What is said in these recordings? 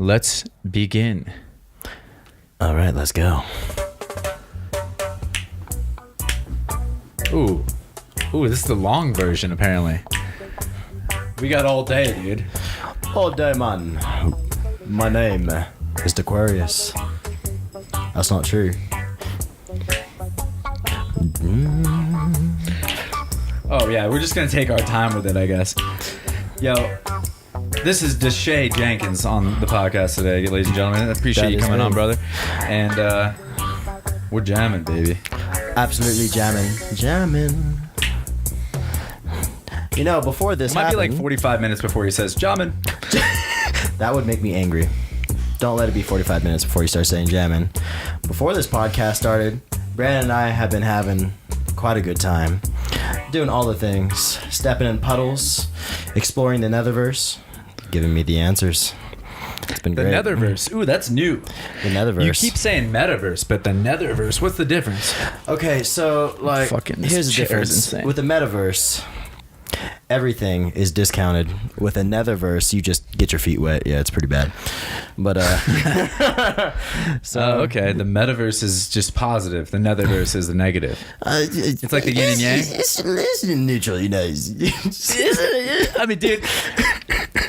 Let's begin. All right, let's go. Ooh, this is the long version, apparently. We got all day, dude. All day, man. My name is Aquarius. That's not true. Oh, yeah, we're just going to take our time with it, I guess. Yo, this is Desheay Jenkins on the podcast today, ladies and gentlemen. I appreciate you coming on, brother. And we're jamming, baby. Absolutely jamming. You know, before this might happened, be like 45 minutes before he says jamming. That would make me angry. Don't let it be 45 minutes before you start saying jamming. Before this podcast started, Brandon and I have been having quite a good time. Doing all the things. Stepping in puddles. Exploring the Netherverse. Giving me the answers. It's been great. The Netherverse. Ooh, that's new. The Netherverse. You keep saying Metaverse, but the Netherverse, what's the difference? Okay, so, like, here's the difference. Insane. With the Metaverse, everything is discounted. With a Netherverse, you just get your feet wet. Yeah, it's pretty bad. But okay, the Metaverse is just positive. The Netherverse is the negative. It's like the yin and yang. It's neutral, you know. I mean, dude,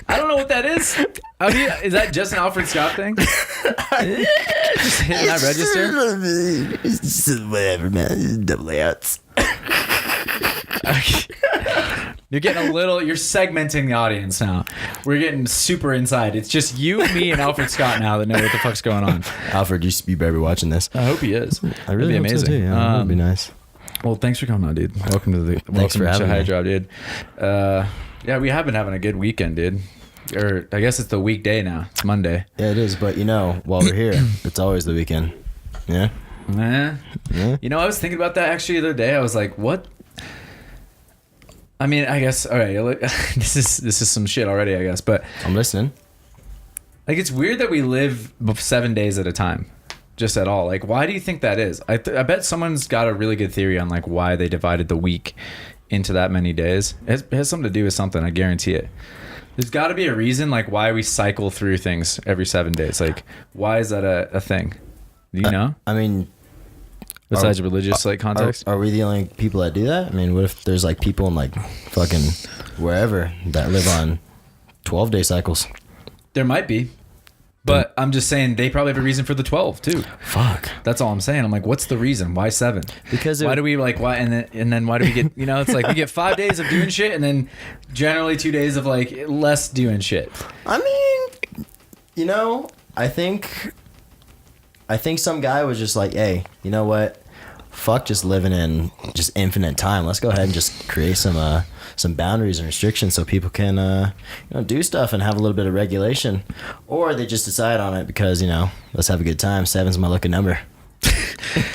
I don't know what that is. I mean, is that just an Alfred Scott thing? Just hitting that register? It's whatever, man. Double layouts. You're getting you're segmenting the audience now. We're getting super inside. It's just you, me, and Alfred Scott now that know what the fuck's going on. Alfred, you better be watching this. I hope he is. I really That'd be hope so amazing. too. Yeah, that'd be nice. Well, thanks for coming on, dude. Welcome to HEIGHT Drop, dude. Yeah, we have been having a good weekend, dude. Or I guess it's the weekday now. It's Monday. Yeah, it is. But you know, while we're here, it's always the weekend. Yeah. Yeah. You know, I was thinking about that actually the other day. I was like, what? I mean, I guess, all right, this is some shit already, I guess, but I'm listening. Like, it's weird that we live 7 days at a time, just at all. Like, why do you think that is? I bet someone's got a really good theory on, like, why they divided the week into that many days. It has something to do with something, I guarantee it. There's got to be a reason, like, why we cycle through things every 7 days. Like, why is that a thing? Do you know? I mean... Besides religious like context, are we the only people that do that? I mean, what if there's like people in like fucking wherever that live on 12-day cycles? There might be, but I'm just saying they probably have a reason for the 12 too. Fuck. That's all I'm saying. I'm like, what's the reason? Why 7? Because why do we like why and then why do we get it's like we get 5 days of doing shit and then generally 2 days of like less doing shit. I mean, you know, I think some guy was just like, hey, you know what? Fuck just living in just infinite time. Let's go ahead and just create some boundaries and restrictions so people can do stuff and have a little bit of regulation. Or they just decide on it because, let's have a good time. 7's my lucky number.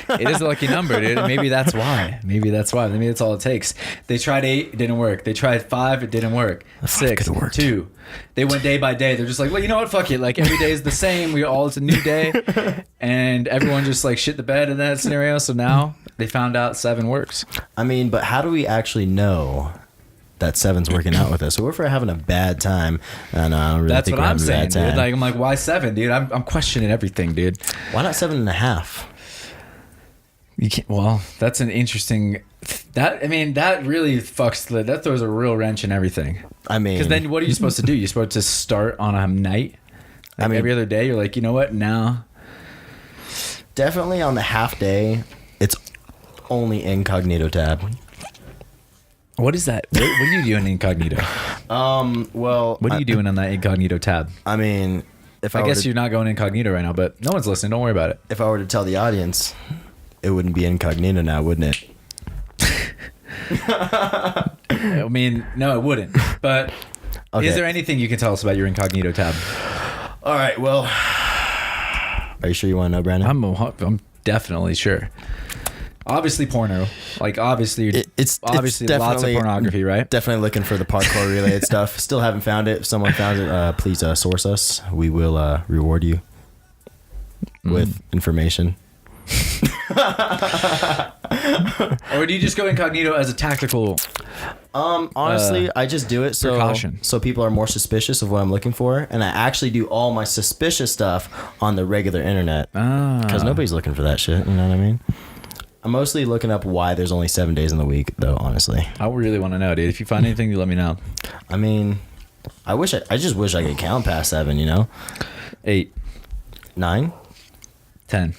It is a lucky number, dude. Maybe that's why. Maybe that's all it takes. They tried 8, it didn't work. They tried 5, it didn't work. 6, 2. They went day by day. They're just like, well, you know what? Fuck it. Like every day is the same. It's a new day, and everyone just like shit the bed in that scenario. So now they found out 7 works. I mean, but how do we actually know that 7's working out with us? So what if we're having a bad time? And I don't really that's think what we're I'm having saying, a bad time. dude. Like I'm like, why 7, dude? I'm questioning everything, dude. Why not 7.5? You can't. Well, that's an interesting. That really fucks. That throws a real wrench in everything. I mean, because then what are you supposed to do? You're supposed to start on a night. Like every other day, you're like, you know what? Now, definitely on the half day, it's only incognito tab. What is that? What are you doing incognito? Well, what are you doing on that incognito tab? I mean, I guess you're not going incognito right now, but no one's listening. Don't worry about it. If I were to tell the audience, it wouldn't be incognito now, wouldn't it? I mean, no, it wouldn't. But okay. Is there anything you can tell us about your incognito tab? All right. Well, are you sure you want to know, Brandon? I'm definitely sure. Obviously, porno. Like, obviously, it's lots of pornography, right? Definitely looking for the parkour related stuff. Still haven't found it. If someone found it, please source us. We will reward you with information. Or do you just go incognito as a tactical? Honestly, I just do it precaution. so people are more suspicious of what I'm looking for, and I actually do all my suspicious stuff on the regular internet because nobody's looking for that shit. You know what I mean? I'm mostly looking up why there's only 7 days in the week, though. Honestly, I really want to know, dude. If you find anything, you let me know. I mean, I just wish I could count past 7. You know, 8, 9, 10.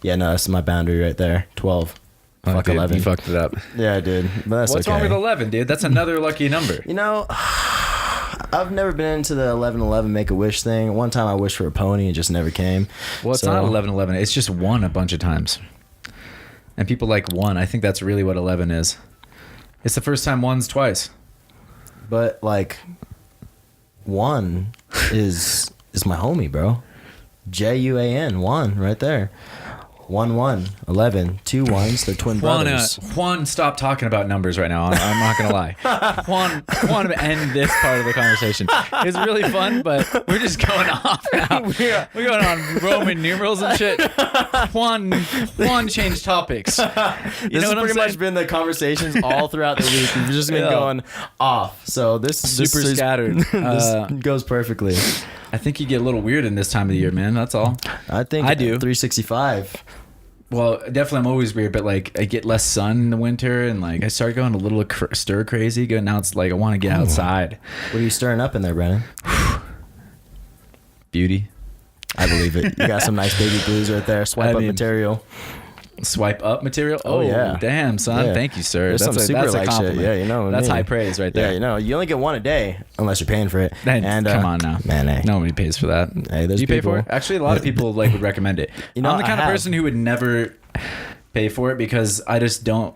Yeah, no, that's my boundary right there. 12. Fuck, dude, 11. You fucked it up. Yeah, I did. But that's What's okay. wrong with 11, dude? That's another lucky number. You know, I've never been into the 11-11 Make-A-Wish thing. One time I wished for a pony and just never came. Well, it's not 11-11. It's just 1 a bunch of times. And people like 1. I think that's really what 11 is. It's the first time 1's twice. But, like, 1 is my homie, bro. Juan, 1 right there. 1-1, 11, 2 1s. They're twin brothers. Juan, stop talking about numbers right now. I'm not gonna lie. Juan, end this part of the conversation. It's really fun, but we're just going off now. We're going on Roman numerals and shit. Juan changed topics. You This know has what I'm pretty saying? much been the conversations all throughout the week. We've just been going off. So this Super is scattered. This goes perfectly. I think you get a little weird in this time of the year, man. That's all. I think I do. 365. Well, definitely, I'm always weird, but like I get less sun in the winter, and like I start going a little stir crazy. Now it's like I want to get outside. What are you stirring up in there, Brennan? Beauty. I believe it. You got some nice baby blues right there. Swipe up material. Swipe up material. Oh, yeah. Damn, son. Yeah. Thank you, sir. There's some super that's a like compliment. shit. Yeah, you know what I That's mean. high praise right there. Yeah, you know, you only get 1 a day unless you're paying for it. And come on now, man. Hey. Nobody pays for that. Hey, there's Do you pay people- for it? Actually, a lot of people like would recommend it. You know, I'm the kind I of have. person who would never pay for it because I just don't.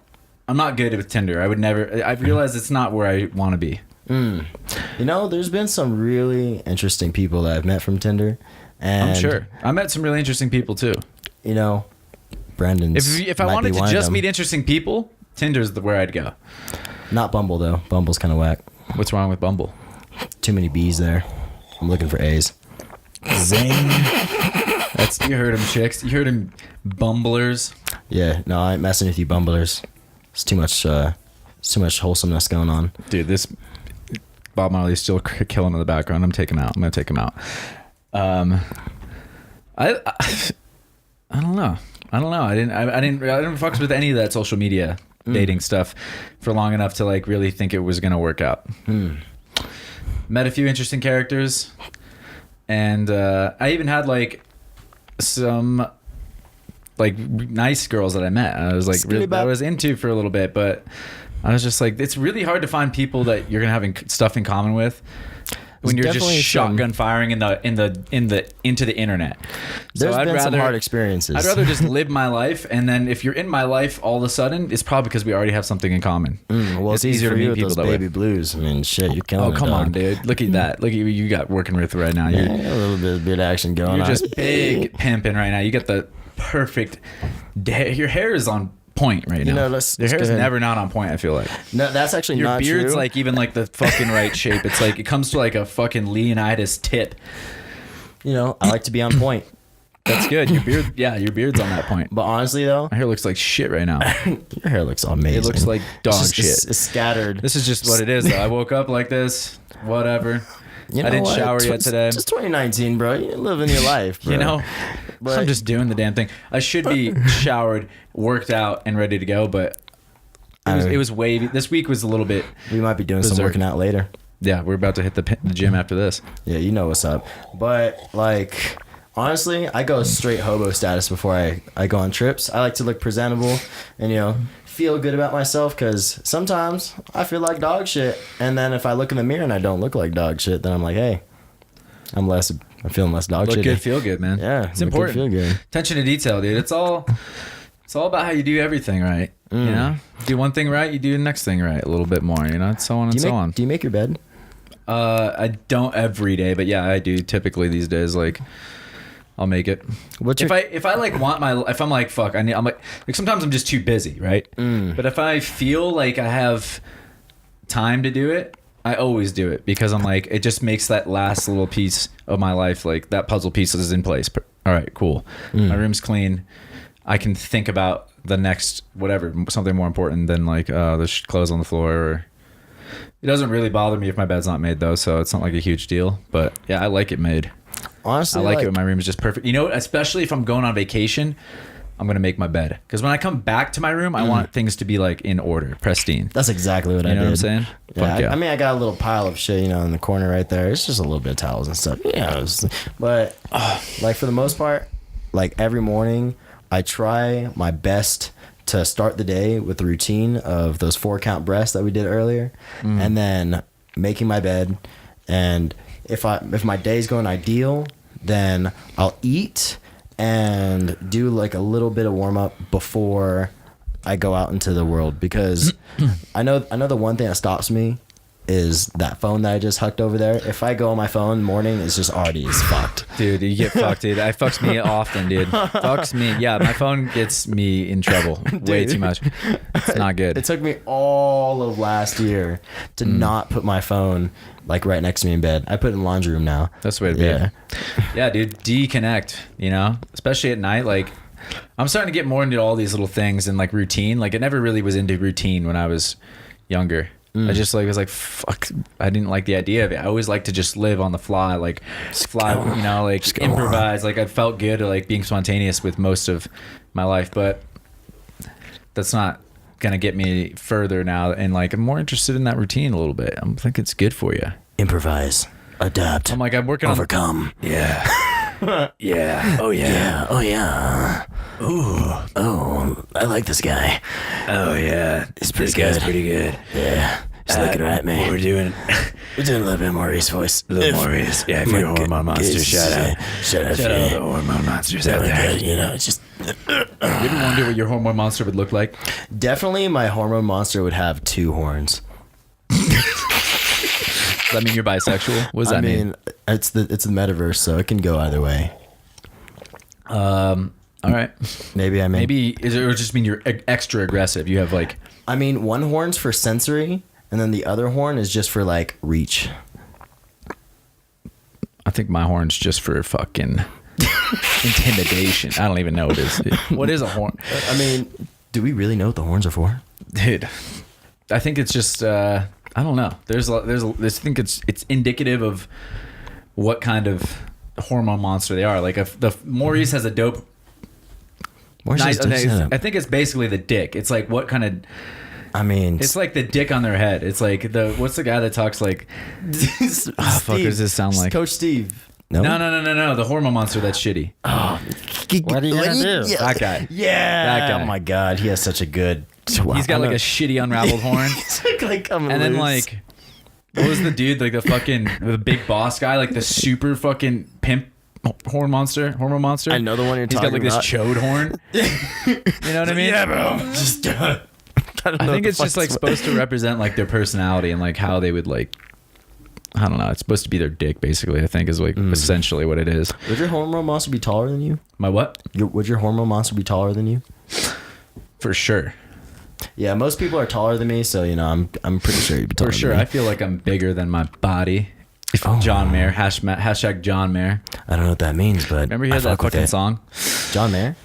I'm not good with Tinder. I would never. I've realized it's not where I want to be. You know, there's been some really interesting people that I've met from Tinder, and I'm sure. I met some really interesting people too. You know, Brendan's. If I might wanted be to one of just them. meet interesting people, Tinder's where I'd go. Not Bumble though. Bumble's kind of whack. What's wrong with Bumble? Too many B's there. I'm looking for A's. Zing. You heard him, chicks. You heard him, bumblers. Yeah, no, I ain't messing with you, bumblers. It's too much wholesomeness going on. Dude, this Bob Marley's still killing in the background. I'm gonna take him out. I don't know. I didn't fuck with any of that social media dating stuff for long enough to like really think it was gonna work out. Met a few interesting characters, and I even had like some like nice girls that I met. I was like really, I was into for a little bit, but I was just like, it's really hard to find people that you're gonna have stuff in common with when you're just shotgun firing into the internet. There's been some hard experiences. I'd rather just live my life, and then if you're in my life all of a sudden, it's probably because we already have something in common. Well, it's easier to meet people those baby blues. I mean, shit, you're killing it. Oh, come dog. on, dude. Look at that. Look at what you got working with right now. Yeah, a little bit of bit action going on. You're just big pimping right now. You got the perfect. Your hair is on point right now. know, Your hair is never not on point. I feel like No, that's actually your not beard's true. like even like the fucking right shape. It's like it comes to like a fucking Leonidas tip. You know, I like to be on point. That's good. Your beard's on that point. But honestly, though, My hair looks like shit right now. your hair looks amazing. It looks like dog It's just- shit. It's scattered. This is just what it is, though. I woke up like this. Whatever. You I know didn't what? shower yet today. Just 2019, bro. You're living your life, bro. You know, But- I'm just doing the damn thing. I should be showered, worked out, and ready to go, but it was wavy. This week was a little bit. We might be doing some berserk. working out later. Yeah, we're about to hit the gym after this. Yeah, you know what's up. But like, honestly, I go straight hobo status before I go on trips. I like to look presentable and, you know, feel good about myself, because sometimes I feel like dog shit. And then if I look in the mirror and I don't look like dog shit, then I'm like, hey, I'm feeling less dog Look shit. good, feel good, man. Yeah, it's look good, important. feel good. Attention to detail, dude. It's all about how you do everything right. You know, do one thing right, you do the next thing right a little bit more. You know, and so on and so on. Do you make your bed? I don't every day, but yeah, I do typically these days. Like, I'll make it. If I like want if I'm like fuck, I'm like sometimes I'm just too busy, right? But if I feel like I have time to do it, I always do it, because I'm like, it just makes that last little piece of my life, like that puzzle piece is in place. All right, cool. My room's clean. I can think about the next whatever, something more important than like the clothes on the floor. Or it doesn't really bother me if my bed's not made though, so it's not like a huge deal. But yeah, I like it made. Honestly, I like it when my room is just perfect. You know, especially if I'm going on vacation, I'm gonna make my bed, because when I come back to my room, I want things to be like in order, pristine. That's exactly what I did. You know what I'm saying? Yeah, I mean, I got a little pile of shit, you know, in the corner right there. It's just a little bit of towels and stuff. Yeah, but like for the most part, like every morning, I try my best to start the day with the routine of those 4-count breaths that we did earlier, and then making my bed. And if my day's going ideal, then I'll eat and do like a little bit of warm up before I go out into the world, because I know the one thing that stops me is that phone that I just hucked over there. If I go on my phone in the morning, it's just already fucked. Dude, you get fucked, dude. It fucks me often, dude. Fucks me. Yeah, my phone gets me in trouble way too much. It's not good. It took me all of last year to not put my phone like right next to me in bed. I put it in the laundry room now. That's the way to be. Yeah, dude. Deconnect, you know? Especially at night. Like, I'm starting to get more into all these little things and like routine. Like, I never really was into routine when I was younger. I just like was like, fuck, I didn't like the idea of it. I always like to just live on the fly, like fly, you know, like improvise. Like I felt good at like being spontaneous with most of my life, but that's not gonna get me further now. And like I'm more interested in that routine a little bit. I think it's good for you. Improvise, adapt. I'm like, I'm working overcome. Yeah. Yeah. Oh yeah. Yeah. Oh yeah. Ooh. Oh, I like this guy. Oh yeah. It's pretty good. Guy's pretty good. Yeah. He's looking right at me. What we're doing a little bit more Reese voice. A little more Reese. Yeah, if you're a hormone monster, shout out. Shout out the hormone monsters out there. Good, you know, it's just. You ever wonder what your hormone monster would look like? Definitely my hormone monster would have 2 horns. Does that mean you're bisexual? What does that mean? I mean, it's the metaverse, so it can go either way. All right. Maybe is it, or just mean you're extra aggressive? You have like. I mean, one horn's for sensory, and then the other horn is just for like reach. I think my horn's just for fucking intimidation. I don't even know what it is. What is a horn? I mean, do we really know what the horns are for? Dude, I think it's just I don't know. I think it's indicative of what kind of hormone monster they are. Like if the Maurice has a dope. Nice, I think it's basically the dick. It's like what kind of. I mean, it's like the dick on their head. It's like what's the guy that talks like? Fuck, does this sound like Coach Steve? No. The hormone monster that's shitty. Oh, what are you gonna do? Yeah. That guy. Yeah. That guy. Oh my god, he has such a good. He's got like a shitty unraveled horn. He's like coming and then loose. like, what was the dude like the big boss guy, like the super fucking pimp hormone monster? I know the one you're talking about. He's got like this chode horn. You know what I mean? Yeah, bro. Just. I think it's just like supposed to represent like their personality and like how they would like. I don't know. It's supposed to be their dick, basically. I think is like essentially what it is. Would your hormone monster be taller than you? My what? Would your hormone monster be taller than you? For sure. Yeah, most people are taller than me, so you know I'm pretty sure you'd be taller. For sure, than me. I feel like I'm bigger than my body. John Mayer, hashtag John Mayer. I don't know what that means, but remember he has that fucking song. John Mayer.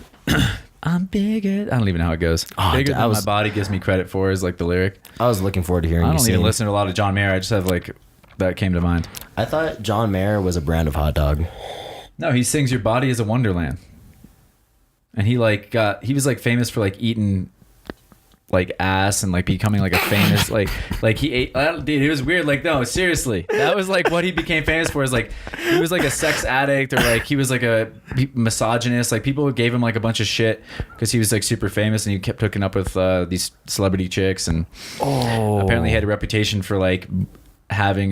I'm bigger. I don't even know how it goes. Bigger than my body gives me credit for is like the lyric. I was looking forward to hearing. I don't even listen to a lot of John Mayer. I just have like that came to mind. I thought John Mayer was a brand of hot dog. No, he sings "Your Body Is a Wonderland," and he was like famous for like eating like ass and like becoming like a famous like he ate. Dude, it was weird. Like no, seriously, that was like what he became famous for. Is like he was like a sex addict or like he was like a misogynist. Like people gave him like a bunch of shit because he was like super famous and he kept hooking up with these celebrity chicks and apparently he had a reputation for like having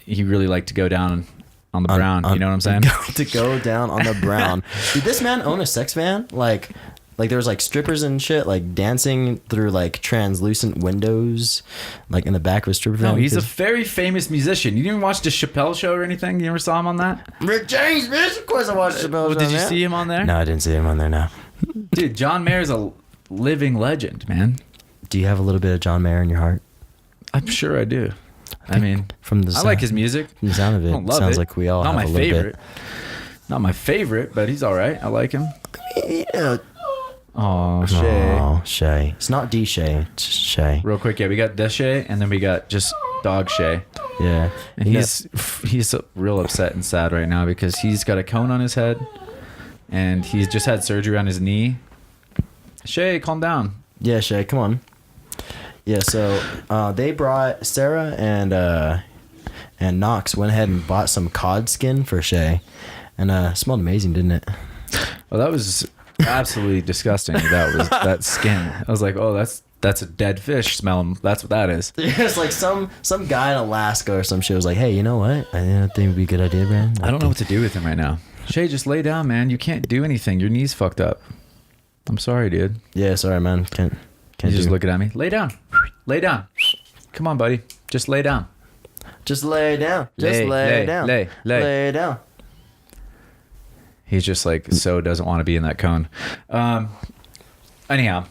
he really liked to go down on the brown. You know what I'm saying? To go down on the brown. Did this man own a sex van? Like there was like strippers and shit like dancing through like translucent windows like in the back of a stripper van? No, he's a very famous musician. You didn't even watch the Chappelle show or anything? You ever saw him on that? Rick James, bitch. Of course I watched Chappelle show. Did you see him on there? No, I didn't see him on there, no. Dude, John Mayer's a living legend, man. Do you have a little bit of John Mayer in your heart? I'm sure I do. I mean, I like his music. From the sound of it, I don't love sounds it. like we all Not have my a little favorite. bit. Not my favorite, but he's all right. I like him. You know, Oh, Shay. Oh, Shay. It's not Desheay. It's just Shay. Real quick, yeah, we got Desheay, and then we got just dog Shay. Yeah. And he's real upset and sad right now because he's got a cone on his head, and he's just had surgery on his knee. Shay, calm down. Yeah, Shay, come on. Yeah, so they brought Sarah and Knox went ahead and bought some cod skin for Shay, and smelled amazing, didn't it? Well, that was absolutely disgusting. That skin. I was like, oh, that's a dead fish smell. That's what that is. It's like some guy in Alaska or some shit was like, hey, you know what? I think it'd be a good idea, man. I don't know what to do with him right now. Shay, just lay down, man. You can't do anything. Your knee's fucked up. I'm sorry, dude. Yeah, sorry, man. Can't He's just looking at me. Lay down. Lay down. Come on, buddy. Just lay down. Just lay down. Just lay down. Lay down. He's just like doesn't want to be in that cone. Anyhow,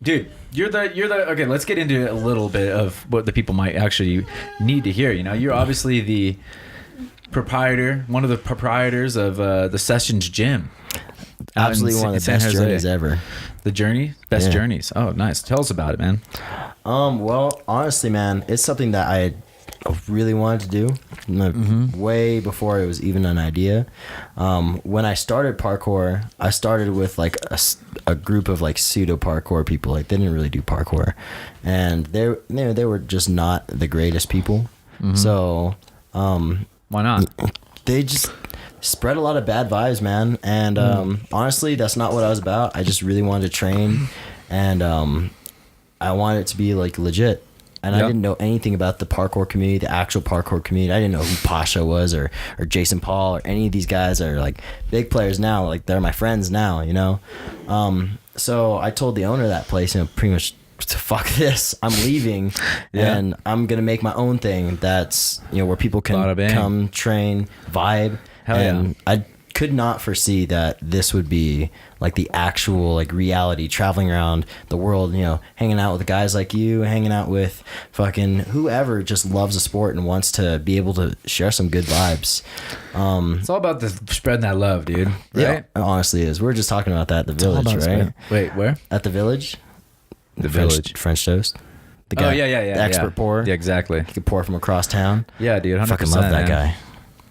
dude, you're the okay. Let's get into a little bit of what the people might actually need to hear. You know, you're obviously the proprietor, one of the proprietors of the Sessions Gym. Absolutely one of the best journeys ever. The journey, best journeys. Oh, nice. Tell us about it, man. Well, honestly, man, it's something that I really wanted to do way before it was even an idea. When I started parkour, I started with like a group of like pseudo parkour people. Like they didn't really do parkour, and they were just not the greatest people. So why not? They just spread a lot of bad vibes, man. And honestly, that's not what I was about. I just really wanted to train, and I wanted it to be like legit. And I didn't know anything about the parkour community, the actual parkour community. I didn't know who Pasha was or Jason Paul or any of these guys that are like big players now. Like they're my friends now, you know? So I told the owner of that place, you know, pretty much, fuck this, I'm leaving and I'm going to make my own thing that's, you know, where people can come train, vibe. Hell and I could not foresee that this would be like the actual like reality, traveling around the world, you know, hanging out with guys like you, hanging out with fucking whoever just loves a sport and wants to be able to share some good vibes. It's all about the spreading that love, dude. Right? Yeah, it honestly is. We were just talking about that at the village, right? Wait, where? At the village. The village. French toast. The guy, the expert pourer. Yeah, exactly. He could pour from across town. Yeah, dude, 100%. Fucking love that guy.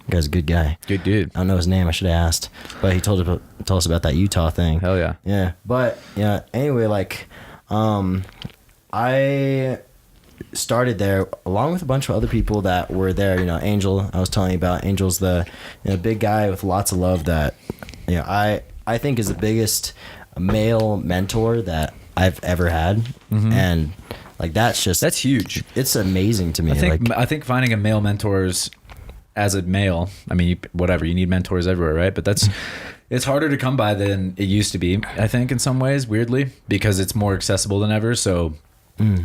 That guy's a good guy. Good dude. I don't know his name. I should have asked, but he told us about that Utah thing. Hell yeah. Yeah, but yeah. Anyway, like, I started there along with a bunch of other people that were there. You know, Angel. I was telling you about. Angel's the big guy with lots of love that I think is the biggest male mentor that I've ever had, and like that's huge. It's amazing to me. I think finding a male mentors. As a male, I mean, you need mentors everywhere, right? But it's harder to come by than it used to be, I think, in some ways, weirdly, because it's more accessible than ever. So, I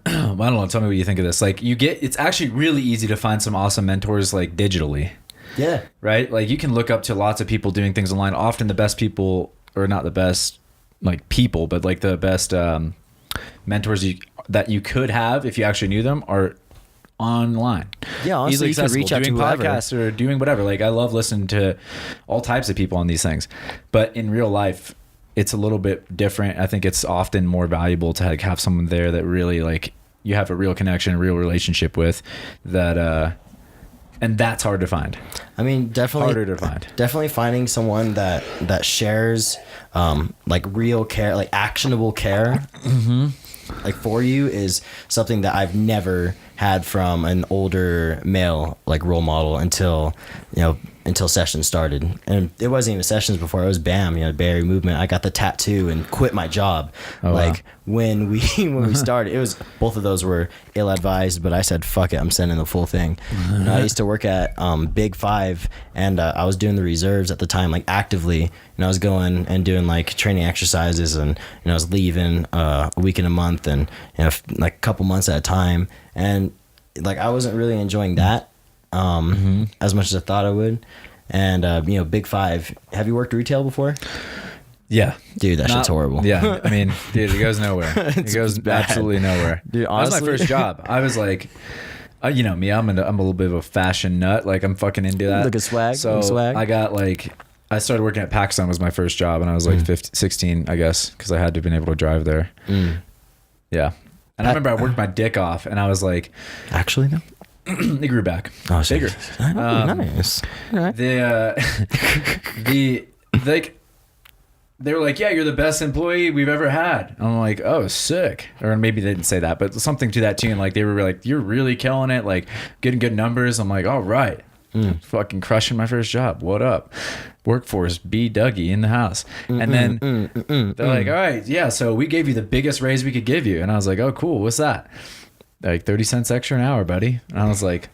don't know. Tell me what you think of this. Like, it's actually really easy to find some awesome mentors, like, digitally. Yeah. Right? Like, you can look up to lots of people doing things online. Often the best people, or not the best, like, people, but, like, the best mentors that you could have if you actually knew them are online. Yeah, honestly, you can reach out to whoever. Podcasts or doing whatever. Like I love listening to all types of people on these things, but in real life, it's a little bit different. I think it's often more valuable to like have someone there that really like you have a real connection, a real relationship with. That and that's hard to find. I mean, definitely harder to find. Definitely finding someone that shares like real care, like actionable care. Like for you is something that I've never had from an older male like role model until Sessions started. And it wasn't even Sessions before. It was BAM, Bay Area Movement. I got the tattoo and quit my job. Wow. When we started, it was both of those were ill-advised, but I said fuck it, I'm sending the full thing. I used to work at Big 5 and I was doing the reserves at the time, like actively, and I was going and doing like training exercises, and I was leaving a week in a month, and like a couple months at a time, and like I wasn't really enjoying that as much as I thought I would. And Big 5, have you worked retail before? Yeah. Dude, that shit's horrible. Yeah. I mean, dude, it goes nowhere. It goes absolutely nowhere. Dude, honestly, that was my first job. I was like, you know me, I'm a little bit of a fashion nut. Like I'm fucking into that. Look at swag. So swag. I got like, I started working at PacSun was my first job, and I was like 16, I guess, because I had to have been able to drive there. Yeah. And I remember I worked my dick off, and I was like... Actually, though? It grew back. Oh, bigger. Nice. All right. They were like, yeah, you're the best employee we've ever had. And I'm like, oh, sick. Or maybe they didn't say that, but something to that tune. Like, they were like, you're really killing it, like getting good numbers. I'm like, all right. Fucking crushing my first job. What up? Workforce B Dougie in the house. And then they're like, all right, yeah, so we gave you the biggest raise we could give you. And I was like, oh, cool. What's that? Like 30 cents extra an hour, buddy. And I was like,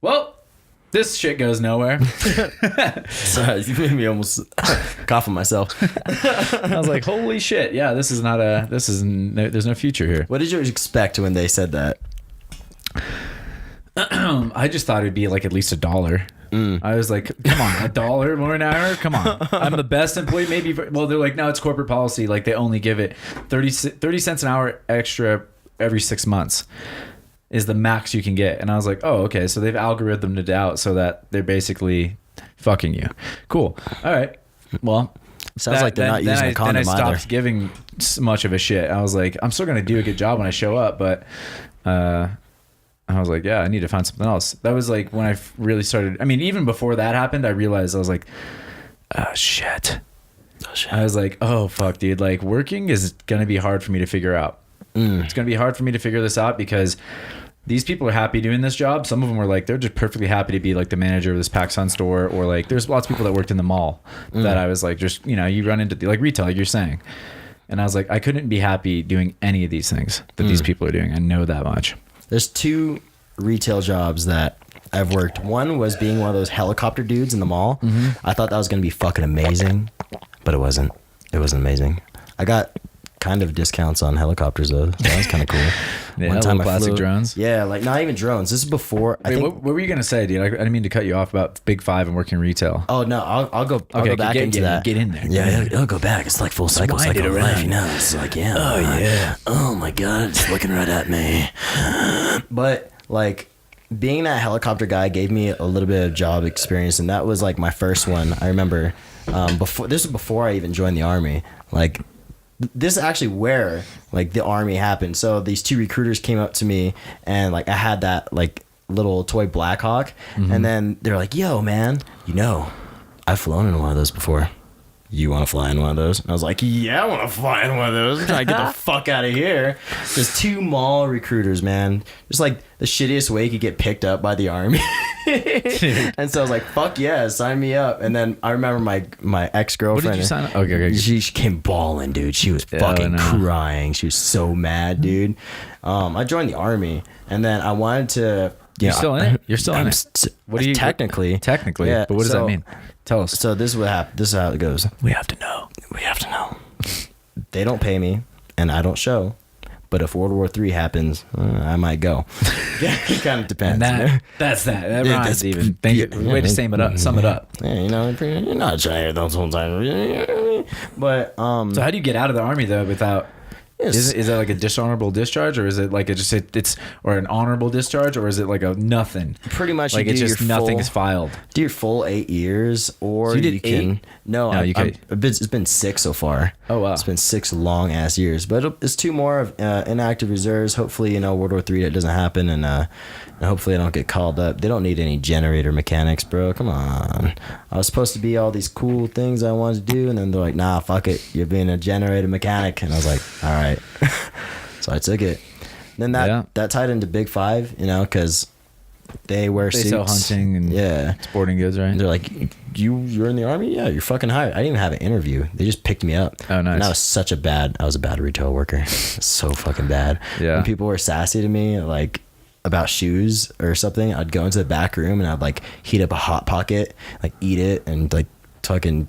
well, this shit goes nowhere. Sorry, you made me almost cough on myself. I was like, holy shit. Yeah, there's no future here. What did you expect when they said that? I just thought it'd be like at least $1. I was like, come on, $1 more an hour? Come on. I'm the best employee. Maybe. Well, they're like, no, it's corporate policy. Like, they only give it 30 cents an hour extra every 6 months is the max you can get. And I was like, oh, okay. So they've algorithmed it out so that they're basically fucking you. Cool. All right. Well, sounds like they're not using a condom either. Then I stopped either. giving much of a shit. I was like, I'm still going to do a good job when I show up, but I was like, yeah, I need to find something else. That was like when I really started. I mean, even before that happened, I realized I was like, oh, shit. I was like, oh, fuck, dude. Like, working is going to be hard for me to figure out. It's going to be hard for me to figure this out because these people are happy doing this job. Some of them were like, they're just perfectly happy to be like the manager of this PacSun store, or like there's lots of people that worked in the mall that I was like, just, you know, you run into like retail, like you're saying. And I was like, I couldn't be happy doing any of these things that these people are doing. I know that much. There's 2 retail jobs that I've worked. One was being one of those helicopter dudes in the mall. I thought that was going to be fucking amazing, but it wasn't. It wasn't amazing. I got kind of discounts on helicopters though. So that was kind of cool. Yeah, one time plastic drones. Yeah, like not even drones. This is before. Wait, what were you gonna say, dude? I didn't mean to cut you off about Big Five and working retail. Oh no, I'll go back into that. Get in there. Yeah, I'll go back. It's like full cycle of life, you know. It's like yeah. Oh my god, it's looking right at me. But like, being that helicopter guy gave me a little bit of job experience, and that was like my first one. I remember before I even joined the army. Like, this is actually where like the army happened. So these 2 recruiters came up to me, and like I had that like little toy Blackhawk, and then they're like, yo man, you know, I've flown in one of those before. You want to fly in one of those? And I was like, yeah, I want to fly in one of those. I'm trying to get the fuck out of here. There's 2 mall recruiters, man. Just like the shittiest way you could get picked up by the army. And so I was like, fuck yeah, sign me up. And then I remember my ex-girlfriend. What did you sign up? Okay. She came bawling, dude. She was fucking crying. She was so mad, dude. I joined the army, and then I wanted to... You're still in it? You're still in it? What do you... Technically, yeah, but what does that mean? Tell us. So this is what happened. This is how it goes. We have to know. They don't pay me, and I don't show. But if World War III happens, I might go. It kind of depends. That's that. That rhymes even. Way to sum it up. Yeah, you know, you're not trying to hear those whole time. But so how do you get out of the army though without? Is that like a dishonorable discharge, or is it like it's or an honorable discharge, or is it like a nothing? Pretty much, like it's just nothing's filed. Do your full 8 years, or so you can 8? No, it's been 6 so far. Oh wow, it's been 6 long ass years, but it's 2 more of inactive reserves. Hopefully, you know, World War III that doesn't happen, and hopefully I don't get called up. They don't need any generator mechanics, bro. Come on. I was supposed to be all these cool things I wanted to do, and then they're like, nah, fuck it, you're being a generator mechanic. And I was like, all right. So I took it. Then that tied into Big Five, you know, because they wear suits. They sell hunting and sporting goods, right? And they're like, you're in the army? Yeah, you're fucking hired. I didn't even have an interview. They just picked me up. Oh, nice. And I was a bad retail worker. So fucking bad. Yeah. When people were sassy to me, like, about shoes or something, I'd go into the back room and I'd like heat up a Hot Pocket, like eat it, and like fucking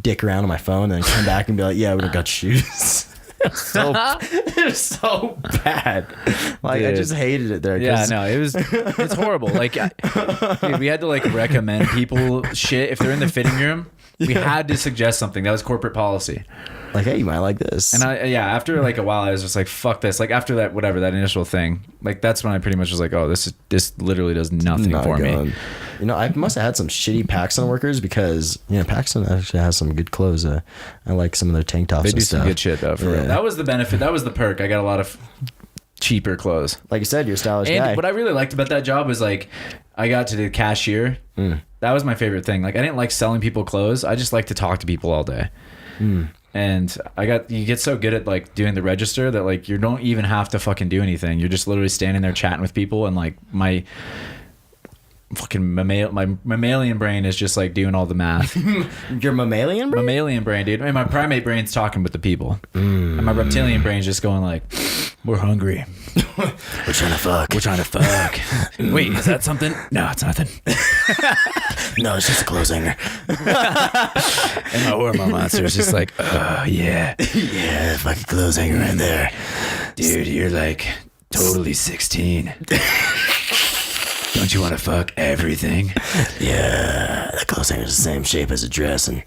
dick around on my phone, and then come back and be like, yeah, we don't got shoes. It was so bad. Like, dude, I just hated it there. Yeah, no, it's horrible. Like, dude, we had to like recommend people shit if they're in the fitting room. We had to suggest something. That was corporate policy. Like, hey, you might like this. And after like a while, I was just like, fuck this. Like after that, whatever, that initial thing, like that's when I pretty much was like, oh, this literally does nothing for me. You know, I must have had some shitty Paxton workers because, you know, Paxton actually has some good clothes. I like some of their tank tops. They and do stuff. some good shit though. For real. That was the benefit. That was the perk. I got a lot of cheaper clothes. Like you said, you're a stylish and guy. What I really liked about that job was like, I got to do cashier. That was my favorite thing. Like I didn't like selling people clothes. I just like to talk to people all day. And you get so good at like doing the register that like you don't even have to fucking do anything. You're just literally standing there chatting with people, and like my fucking mammalian brain is just like doing all the math. Your mammalian brain? Mammalian brain, dude. I mean, my primate brain's talking with the people. And my reptilian brain's just going like, we're hungry. We're trying to fuck. We're trying to fuck. Wait, is that something? No, it's nothing. No, it's just a clothes hanger. And my hormone monster is just like, oh, yeah. Yeah, fucking clothes hanger right there. Dude, you're like totally 16. Don't you want to fuck everything? Yeah, that clothes hanger is the same shape as a dress, and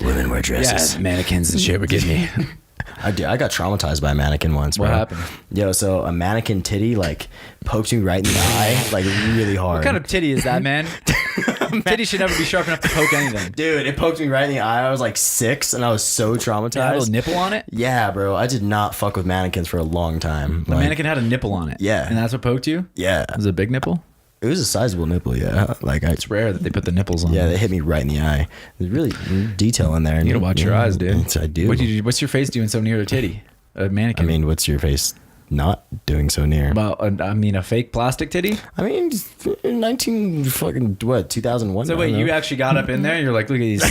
women wear dresses. Yeah, mannequins and shit were getting me. I got traumatized by a mannequin once, bro. What happened? Yo, so a mannequin titty like poked me right in the eye, like really hard. What kind of titty is that, man? Titty should never be sharp enough to poke anything. Dude, it poked me right in the eye. I was like 6 and I was so traumatized. It had a little nipple on it? Yeah, bro. I did not fuck with mannequins for a long time. The mannequin had a nipple on it. Yeah. And that's what poked you? Yeah. Was it a big nipple? It was a sizable nipple, yeah. Like it's rare that they put the nipples on. Yeah, they hit me right in the eye. There's really detail in there. You gotta watch your eyes, dude. I do. What's your face doing so near a titty? A mannequin. I mean, what's your face not doing so near? Well, I mean, a fake plastic titty? I mean, 2001. So wait, you actually got up in there and you're like, look at these.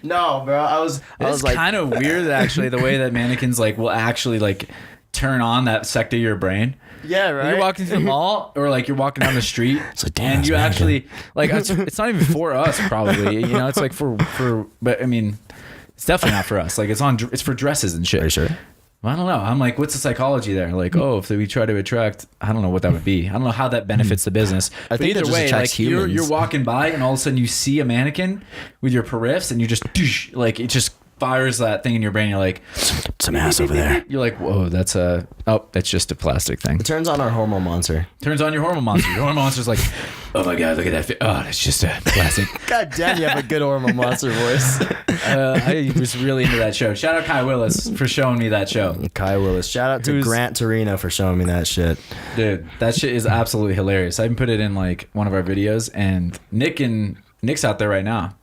No, bro. I was like, kind of weird actually, the way that mannequins like will actually like turn on that sector of your brain. yeah, right. You're walking through the mall or like you're walking down the street It's like, damn, and you that's actually like it's not even for us probably, you know, it's like for but I mean it's definitely not for us. Like it's for dresses and shit. Are you sure? Well, I don't know. I'm like, what's the psychology there? Like, oh, if we try to attract, I don't know what that would be. I don't know how that benefits the business. I think either that just way, attracts like humans. you're walking by and all of a sudden you see a mannequin with your periffs and you just like it just fires that thing in your brain. You're like, Some ass over there. You're like, whoa, that's just a plastic thing. It turns on our hormone monster. Turns on your hormone monster. Your hormone monster's like, oh my god, look at that. Oh, that's just a plastic. God damn, you have a good hormone monster voice. I was really into that show. Shout out Kai Willis for showing me that show. Kai Willis. Shout out to Grant Torino for showing me that shit. Dude, that shit is absolutely hilarious. I even put it in like one of our videos, and Nick's out there right now,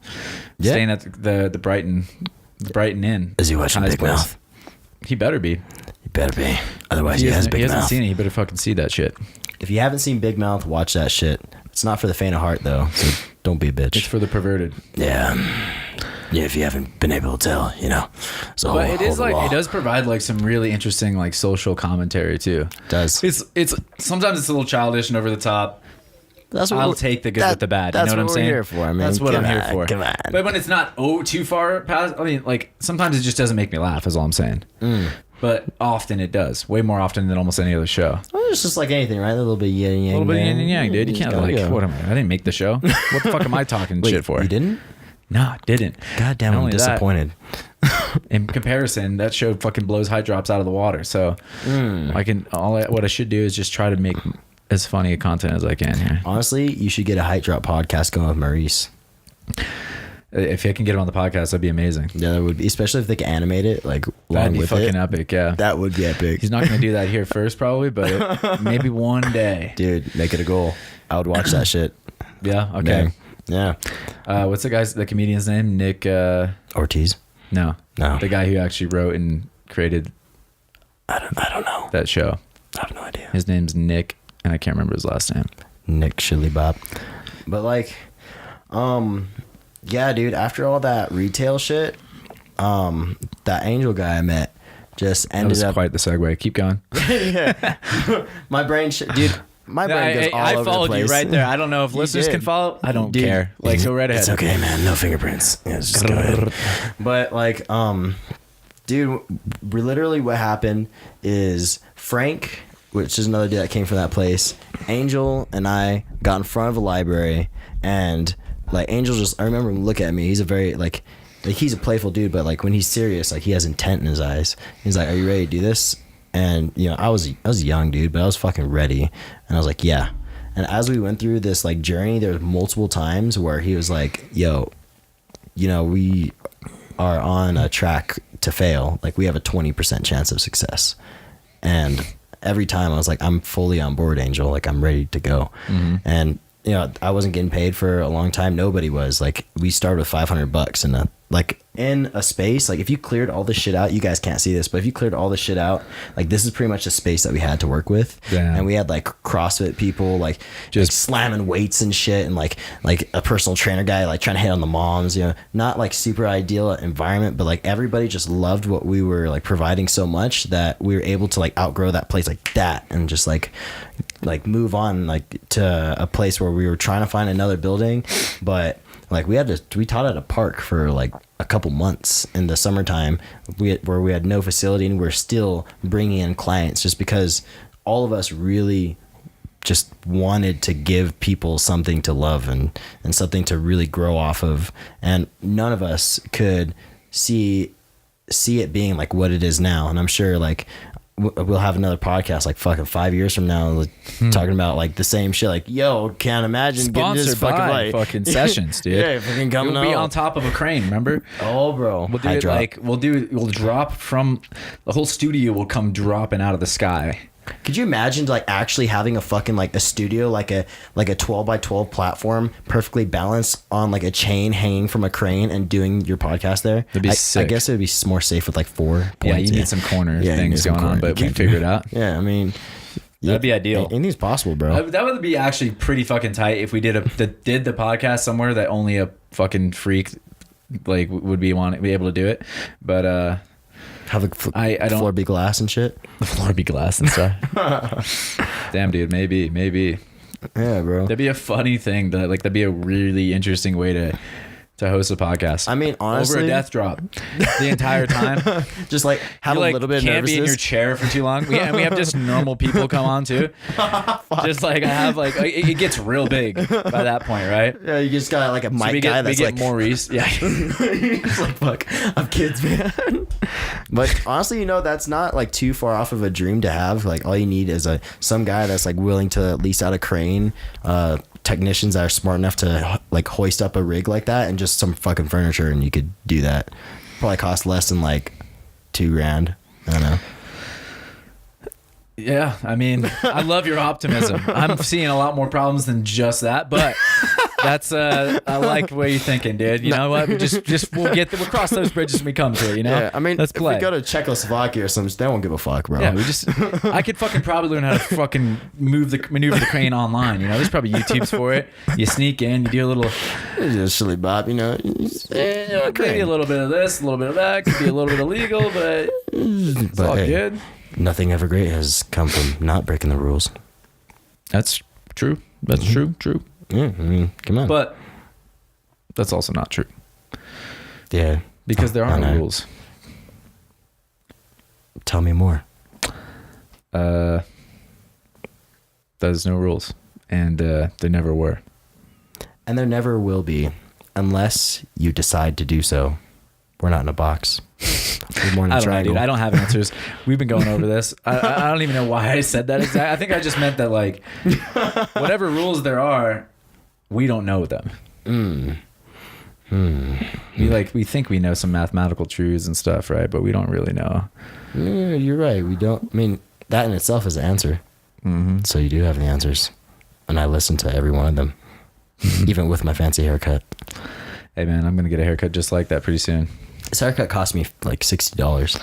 staying at the Brighton Inn. Is he watching Big Mouth? He better be. He better be. Otherwise, he has Big Mouth. He hasn't seen it. He better fucking see that shit. If you haven't seen Big Mouth, watch that shit. It's not for the faint of heart, though, so don't be a bitch. It's for the perverted. Yeah. Yeah, if you haven't been able to tell, you know. So but it is like it does provide like some really interesting like social commentary too. It does. It's sometimes it's a little childish and over the top. That's what I'll take the good with the bad. You know what I'm saying? Here for. I mean, that's what I'm here for. Come on. But when it's not too far past, I mean, like sometimes it just doesn't make me laugh. Is all I'm saying. But often it does. Way more often than almost any other show. Well, it's just like anything, right? A little bit yin and yang. A little bit yin and yang, dude. You can't like. Go. What am I? I didn't make the show. What the fuck am I talking shit for? You didn't? No, I didn't. God damn, I'm disappointed. In comparison, that show fucking blows HEIGHT Drops out of the water. So what I should do is just try to make as funny a content as I can here. Honestly, you should get a HEIGHT Drop podcast going with Maurice. If I can get him on the podcast, that'd be amazing. Yeah, that would be, especially if they can animate it, like that'd be with fucking it. Epic. Yeah, that would be epic. He's not gonna do that here first, probably, but maybe one day. Dude, make it a goal. I would watch that shit. Yeah. Okay. Yeah. What's the comedian's name? Nick Ortiz. No. The guy who actually wrote and created. I don't know that show. I have no idea. His name's Nick, and I can't remember his last name. Nick Chili Bob. But like, yeah, dude. After all that retail shit, that angel guy I met just ended up. Quite the segue. Keep going. Yeah. My brain, dude. My brain goes all over the place. I followed you right there. I don't know if listeners can follow. I don't care. Like, go right ahead. It's okay, man. No fingerprints. Yeah, just go ahead. But like, dude, literally what happened is Frank, which is another dude that came from that place, Angel and I got in front of a library, and like Angel just, I remember him look at me. He's a very like he's a playful dude, but like when he's serious, like he has intent in his eyes. He's like, "Are you ready to do this?" And you know, I was a young dude, but I was fucking ready, and I was like, "Yeah." And as we went through this like journey, there was multiple times where he was like, "Yo, you know, we are on a track to fail. Like we have a 20% chance of success." And every time I was like, "I'm fully on board, Angel. Like I'm ready to go." And you know, I wasn't getting paid for a long time. Nobody was. Like we started with $500 in a space. Like if you cleared all this shit out, you guys can't see this, but if you cleared all this shit out, like this is pretty much the space that we had to work with. Damn. And we had like CrossFit people, like just slamming weights and shit, and like a personal trainer guy like trying to hit on the moms. You know, not like super ideal environment, but like everybody just loved what we were like providing so much that we were able to like outgrow that place like that, and just like move on like to a place where we were trying to find another building, but like we taught at a park for like a couple months in the summertime where we had no facility, and we're still bringing in clients just because all of us really just wanted to give people something to love and something to really grow off of, and none of us could see it being like what it is now. And I'm sure like we'll have another podcast like fucking 5 years from now, like, talking about like the same shit. Like, yo, can't imagine sponsored getting this fucking by light. fucking sessions, dude. Yeah, fucking coming We'll be on top of a crane. Remember? Oh, bro. We'll do it like we'll drop from the whole studio. Will come dropping out of the sky. Could you imagine like actually having a fucking like a studio, like a 12 by 12 platform, perfectly balanced on like a chain hanging from a crane, and doing your podcast there? That'd be sick. I guess it would be more safe with like 4 points. Yeah, you need some corner things going on, but we can figure it out. Yeah, I mean, that'd be ideal. Anything's possible, bro. That would be actually pretty fucking tight if we did the podcast somewhere that only a fucking freak like would be able to do it, but have the floor be glass and shit. The floor be glass and stuff. Damn, dude. Maybe. Yeah, bro. That'd be a funny thing. That'd be a really interesting way to host a podcast. I mean, honestly, over a death drop the entire time. Just like have a little bit of can't nervousness. be in your chair for too long. And we have just normal people come on too. Just like I have like it gets real big by that point, right? Yeah, you just got like a mic guy that's like Maurice. Yeah, it's like fuck, I'm kids, man. But honestly, you know, that's not like too far off of a dream to have. Like all you need is some guy that's like willing to lease out a crane. Technicians that are smart enough to like hoist up a rig like that, and just some fucking furniture, and you could do that. Probably cost less than like $2,000. I don't know. Yeah, I mean, I love your optimism. I'm seeing a lot more problems than just that, but that's I like the way you're thinking, dude. You know what? We'll cross those bridges when we come to it. You know? Yeah, I mean, let's play. If we go to Czechoslovakia or something, they won't give a fuck, bro. Yeah, I could fucking probably learn how to fucking maneuver the crane online. You know, there's probably YouTubes for it. You sneak in, you do a little, just silly Bob, you know. Maybe a little bit of this, a little bit of that. Could be a little bit illegal, but it's all good. Nothing ever great has come from not breaking the rules. That's true. That's true. Yeah, I mean, come on. But that's also not true. Yeah. Because there are no rules. Tell me more. There's no rules. And there never were. And there never will be unless you decide to do so. We're not in a box. We're more in a I don't know, triangle. dude. I don't have answers. We've been going over this. I don't even know why I said that exactly. I think I just meant that like whatever rules there are, we don't know them. We think we know some mathematical truths and stuff, right? But we don't really know. Yeah, you're right. We don't. I mean, that in itself is an answer. Mm-hmm. So you do have the answers, and I listen to every one of them, even with my fancy haircut. Hey man, I'm gonna get a haircut just like that pretty soon. This haircut cost me like $60.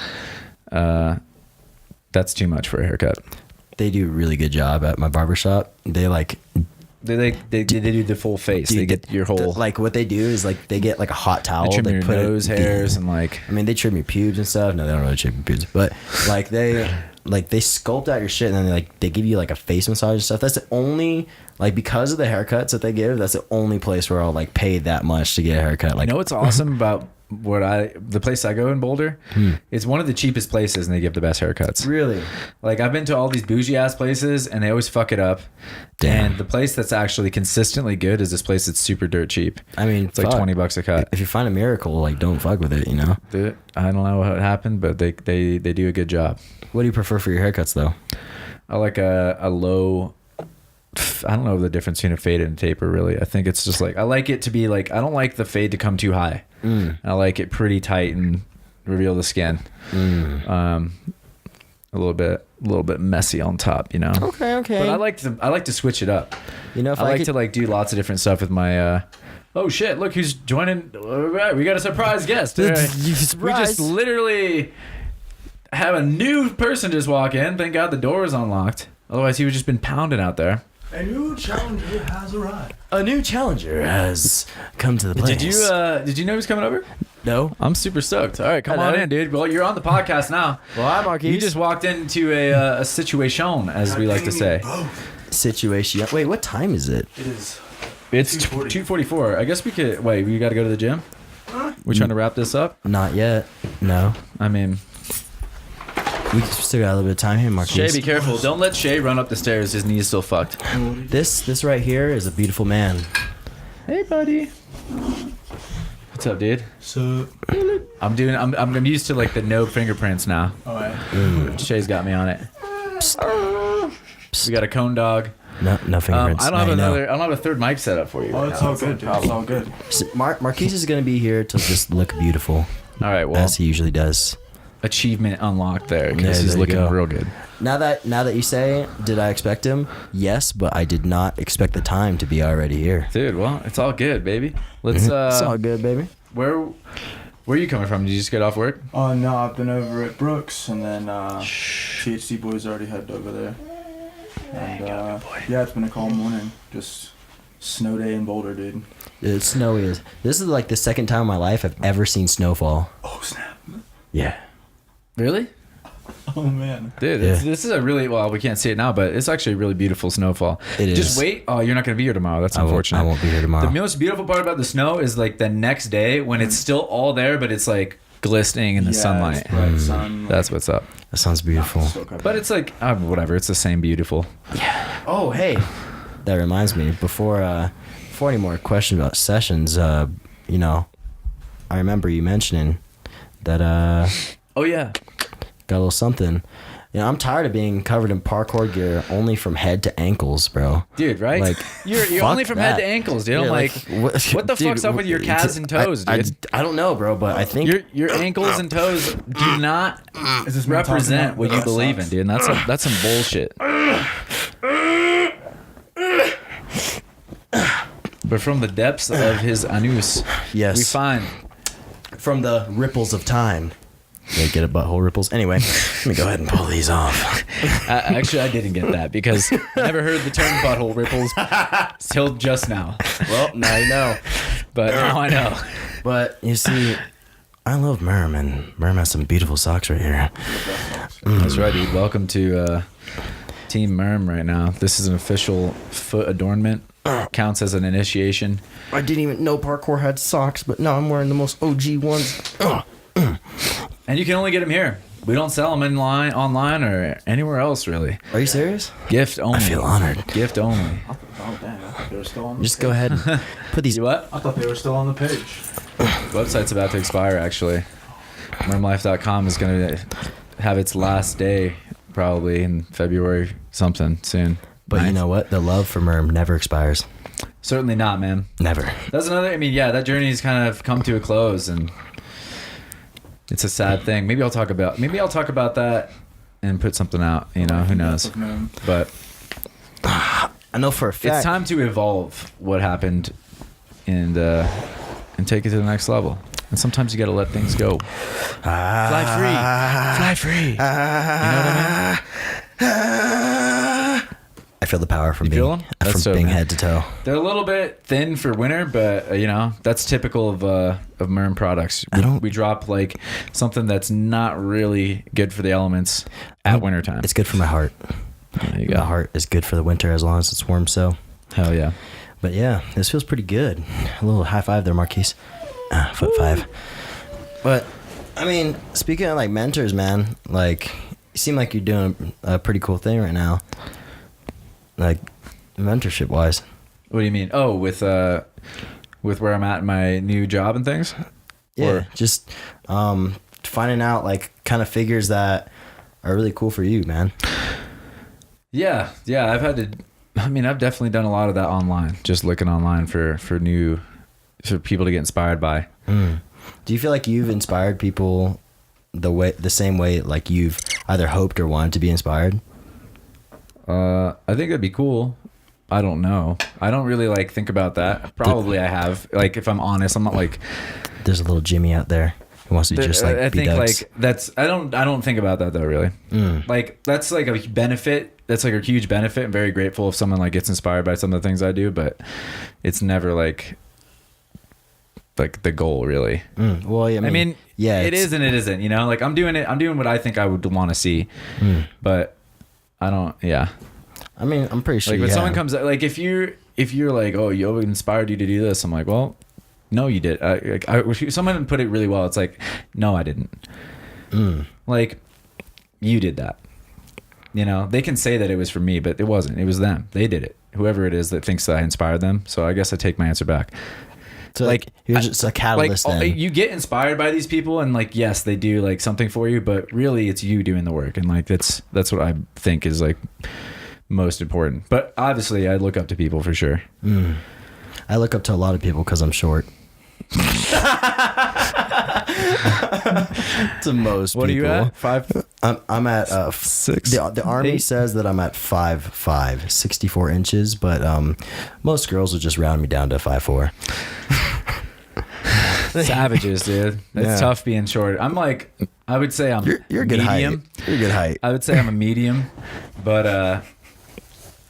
That's too much for a haircut. They do a really good job at my barbershop. They like they do the full face. They get your whole like what they do is like they get like a hot towel. They trim your nose hairs and like. I mean, they trim your pubes and stuff. No, they don't really trim your pubes, but like they sculpt out your shit, and then they give you like a face massage and stuff. That's the only because of the haircuts that they give. That's the only place where I'll like pay that much to get a haircut. Like, you know what's awesome about the place I go in Boulder, it's one of the cheapest places and they give the best haircuts. Really? Like I've been to all these bougie ass places and they always fuck it up. Damn. And the place that's actually consistently good is this place that's super dirt cheap. I mean, It's like $20 a cut. If you find a miracle, like don't fuck with it, you know? Dude, I don't know what happened, but they do a good job. What do you prefer for your haircuts though? I like a low. I don't know the difference between a fade and a taper really. I think it's just like I like it to be like I don't like the fade to come too high. I like it pretty tight and reveal the skin. A little bit messy on top, you know. Okay. But I like to switch it up. You know, if I like to like do lots of different stuff with my. Oh shit! Look who's joining. All right, we got a surprise guest. All right. We just literally have a new person just walk in. Thank God the door is unlocked. Otherwise, he would just been pounding out there. A new challenger has arrived. A new challenger has come to the place. Did you know he was coming over? No. I'm super stoked. All right, come on in, dude. Well, you're on the podcast now. Well, I'm Marquis. You just walked into a situation, as we like to say. Situation. Wait, what time is it? It is. It's 2:44. I guess we could. Wait, we got to go to the gym? We trying to wrap this up? Not yet. No. I mean, we still got a little bit of time here, Marquis. Shay, be careful. Don't let Shay run up the stairs. His knee's still fucked. This right here is a beautiful man. Hey, buddy. What's up, dude? So. I'm used to like the no fingerprints now. All right. Shay's got me on it. We got a cone dog. No fingerprints. I don't have a third mic set up for you. Oh, it's all good, dude. It's all good. Marquis is gonna be here to just look beautiful. All right, well, as he usually does. Achievement unlocked there because he's there you looking go. real good. Now that you say, did I expect him? Yes, but I did not expect the time to be already here. Dude, well, it's all good, baby. Let's. It's all good, baby. Where are you coming from? Did you just get off work? Oh no, I've been over at Brooks, and then THC boys already headed over there. And yeah, it's been a calm morning. Just snow day in Boulder, dude. It's snowy. This is like the second time in my life I've ever seen snowfall. Oh snap! Yeah. Really? Oh man, dude, Yeah. This is a really we can't see it now, but it's actually a really beautiful snowfall. It is. Just wait. Oh, you're not gonna be here tomorrow. That's unfortunate. I won't be here tomorrow. The most beautiful part about the snow is like the next day when it's still all there, but it's like glistening in the sunlight. It's bright sun. That's what's up. That sounds beautiful. But it's like whatever. It's the same beautiful. Yeah. Oh, hey. That reminds me. Before any more questions about sessions, you know, I remember you mentioning that Oh yeah. got a little something. You know, I'm tired of being covered in parkour gear only from head to ankles, bro. Dude, right? Like, you're fuck only from head that. to ankles, dude. Yeah, I'm like, what the dude, fuck's up with your calves and toes, dude? I don't know, bro, but I think Your ankles and toes do not Is this me talking represent about what you the believe in, socks? dude. And that's some bullshit. But from the depths of his anus, Yes. we find from the ripples of time. They get a butthole ripples. Anyway, let me go ahead and pull these off. Actually, I didn't get that because I never heard the term butthole ripples till just now. Well, now you know. But now I know. But you see, I love Merm, and Merm has some beautiful socks right here. That's right, dude. Welcome to Team Merm right now. This is an official foot adornment. Counts as an initiation. I didn't even know parkour had socks, but now I'm wearing the most OG ones. And you can only get them here. We don't sell them online or anywhere else, really. Are you serious? Gift only. I feel honored. Gift only. Oh dang, I thought they were still on the Just page. go ahead and put these. What? I thought they were still on the page. Website's about to expire, actually. Mermlife.com is going to have its last day probably in February something soon. But you know what? The love for Merm never expires. Certainly not, man. Never. That's another, I mean, yeah, that journey's kind of come to a close and it's a sad thing. Maybe I'll talk about that and put something out, you know, who knows. But I know for a fact. it's time to evolve what happened and take it to the next level. And sometimes you got to let things go. Fly free. You know what I mean? I feel the power from You feel being them? That's from so being good. head to toe. They're a little bit thin for winter, but you know that's typical of Merm products. We drop like something that's not really good for the elements at wintertime. It's good for my heart. There you go. My heart is good for the winter as long as it's warm. So, Hell yeah. but yeah, this feels pretty good. A little high five there, Marquise. Foot five. But I mean, speaking of like mentors, man, like you seem like you're doing a pretty cool thing right now, like mentorship wise. What do you mean? Oh, with where I'm at in my new job and things? Yeah, Or- just finding out like kind of figures that are really cool for you, man. Yeah. I've definitely done a lot of that online. Just looking online for people to get inspired by. Do you feel like you've inspired people the same way like you've either hoped or wanted to be inspired? I think that'd be cool. I don't know. I don't really like think about that. Probably I have. Like if I'm honest, I'm not like. There's a little Jimmy out there who wants to just like I be think ducks. like that's. I don't think about that though. Really. Like that's like a benefit. That's like a huge benefit. I'm very grateful if someone like gets inspired by some of the things I do, but it's never like the goal really. Well, I mean, yeah, it is and it isn't. You know, like I'm doing what I think I would want to see, but I don't. Yeah. I mean, I'm pretty sure. Like when someone comes, like if you're like, oh, yo, inspired you to do this, I'm like, well, no, you did. Someone put it really well. It's like, no, I didn't. Like, you did that. You know, they can say that it was for me, but it wasn't. It was them. They did it. Whoever it is that thinks that I inspired them. So I guess I take my answer back. So like you're just a catalyst. Like then. you get inspired by these people, and like yes, they do like something for you, but really it's you doing the work, and like that's what I think is like most important. But obviously I look up to people for sure. I look up to a lot of people because I'm short. To most What people. are you at? 5? I'm at 6. The army 8? says that I'm at 5'5", 64 inches, but most girls will just round me down to 5'4". Savages, dude. It's Yeah. tough being short. I'm like, I would say I'm You're a good medium. height. You're a good height. I would say I'm a medium, but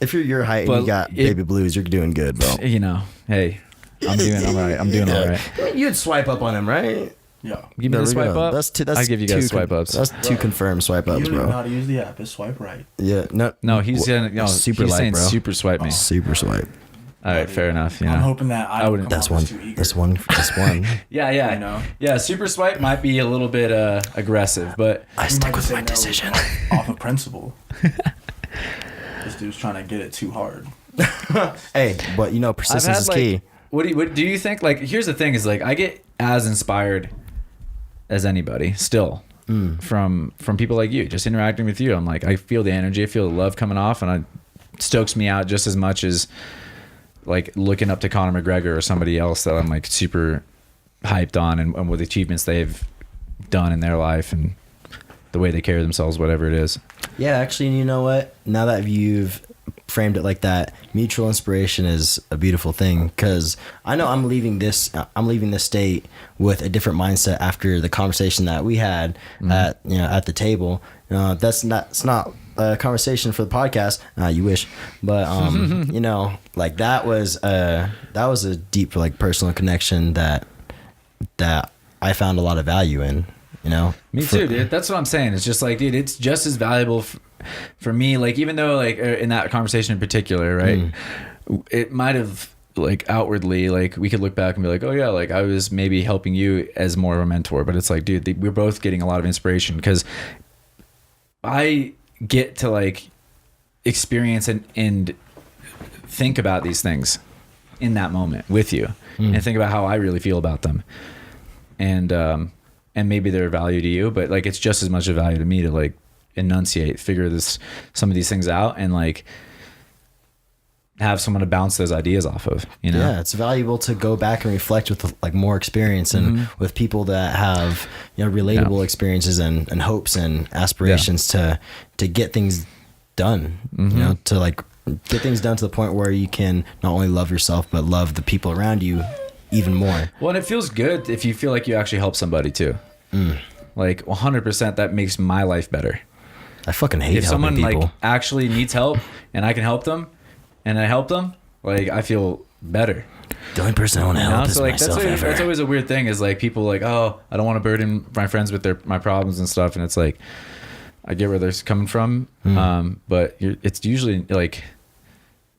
If you're your height and But you got it- baby blues, you're doing good, bro. you know, hey, I'm doing all right. I'm doing all right. You'd swipe up on him, right? Yeah. Give me There the we swipe go. up. That's I give you guys two swipe ups. That's two confirmed swipe You ups, don't even know bro. how to use the app. It's swipe right. Yeah, No, he's super he's light, saying bro. super swipe me. Super swipe. All right, fair enough. You I'm know. hoping that I wouldn't- That's one. That's one. That's one. Yeah, yeah, You know? yeah. Super swipe might be a little bit aggressive, but I You stick might with just my say no decision. off of principle. This dude's trying to get it too hard. Hey, but you know, persistence is key. What do you think? Like, here's the thing: is like I get as inspired as anybody still from people like you, just interacting with you. I'm like, I feel the energy, I feel the love coming off, and it stokes me out just as much as like looking up to Conor McGregor or somebody else that I'm like super hyped on and with achievements they've done in their life and the way they carry themselves, whatever it is. Yeah, actually, you know what? Now that you've framed it like that, mutual inspiration is a beautiful thing. Because I know I'm leaving this state with a different mindset after the conversation that we had at the table. It's not a conversation for the podcast. You wish, but like that was a deep like personal connection that I found a lot of value in. Me too, dude. That's what I'm saying. It's just like, dude, it's just as valuable for me. Like, even though like in that conversation in particular, right, it might have like outwardly, like we could look back and be like, oh yeah, like I was maybe helping you as more of a mentor, but it's like, dude, we're both getting a lot of inspiration because I get to like experience and think about these things in that moment with you and think about how I really feel about them. And maybe they're a value to you, but like it's just as much a value to me to like enunciate, figure some of these things out, and like have someone to bounce those ideas off of. Yeah, it's valuable to go back and reflect with like more experience and with people that have relatable experiences and hopes and aspirations to get things done. To like get things done to the point where you can not only love yourself but love the people around you even more. Well, and it feels good if you feel like you actually help somebody too. Like 100%, that makes my life better. I fucking hate If helping someone people. like actually needs help and I can help them, and I help them, like I feel better. The only person I want to help is So like myself ever. that's always a weird thing. Is like people like, oh, I don't want to burden my friends with my problems and stuff, and it's like I get where they're coming from, but it's usually like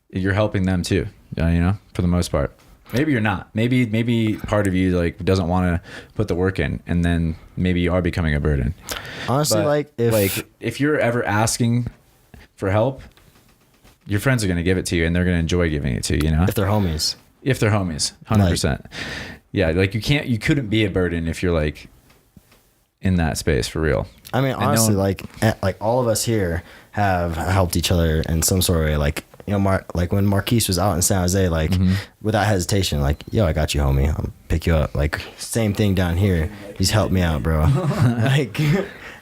you're helping them too, for the most part. Maybe you're not. Maybe part of you like doesn't want to put the work in, and then maybe you are becoming a burden. Honestly, But, if you're ever asking for help, your friends are going to give it to you, and they're going to enjoy giving it to you. You know, if they're homies. If they're homies, 100%. Yeah, like you couldn't be a burden if you're like in that space for real. I mean, honestly, like all of us here have helped each other in some sort of way. Like, you know, like when Marquise was out in San Jose, like without hesitation, like, yo, I got you, homie. I'll pick you up. Like, same thing down here. He's helped me out, bro. Like,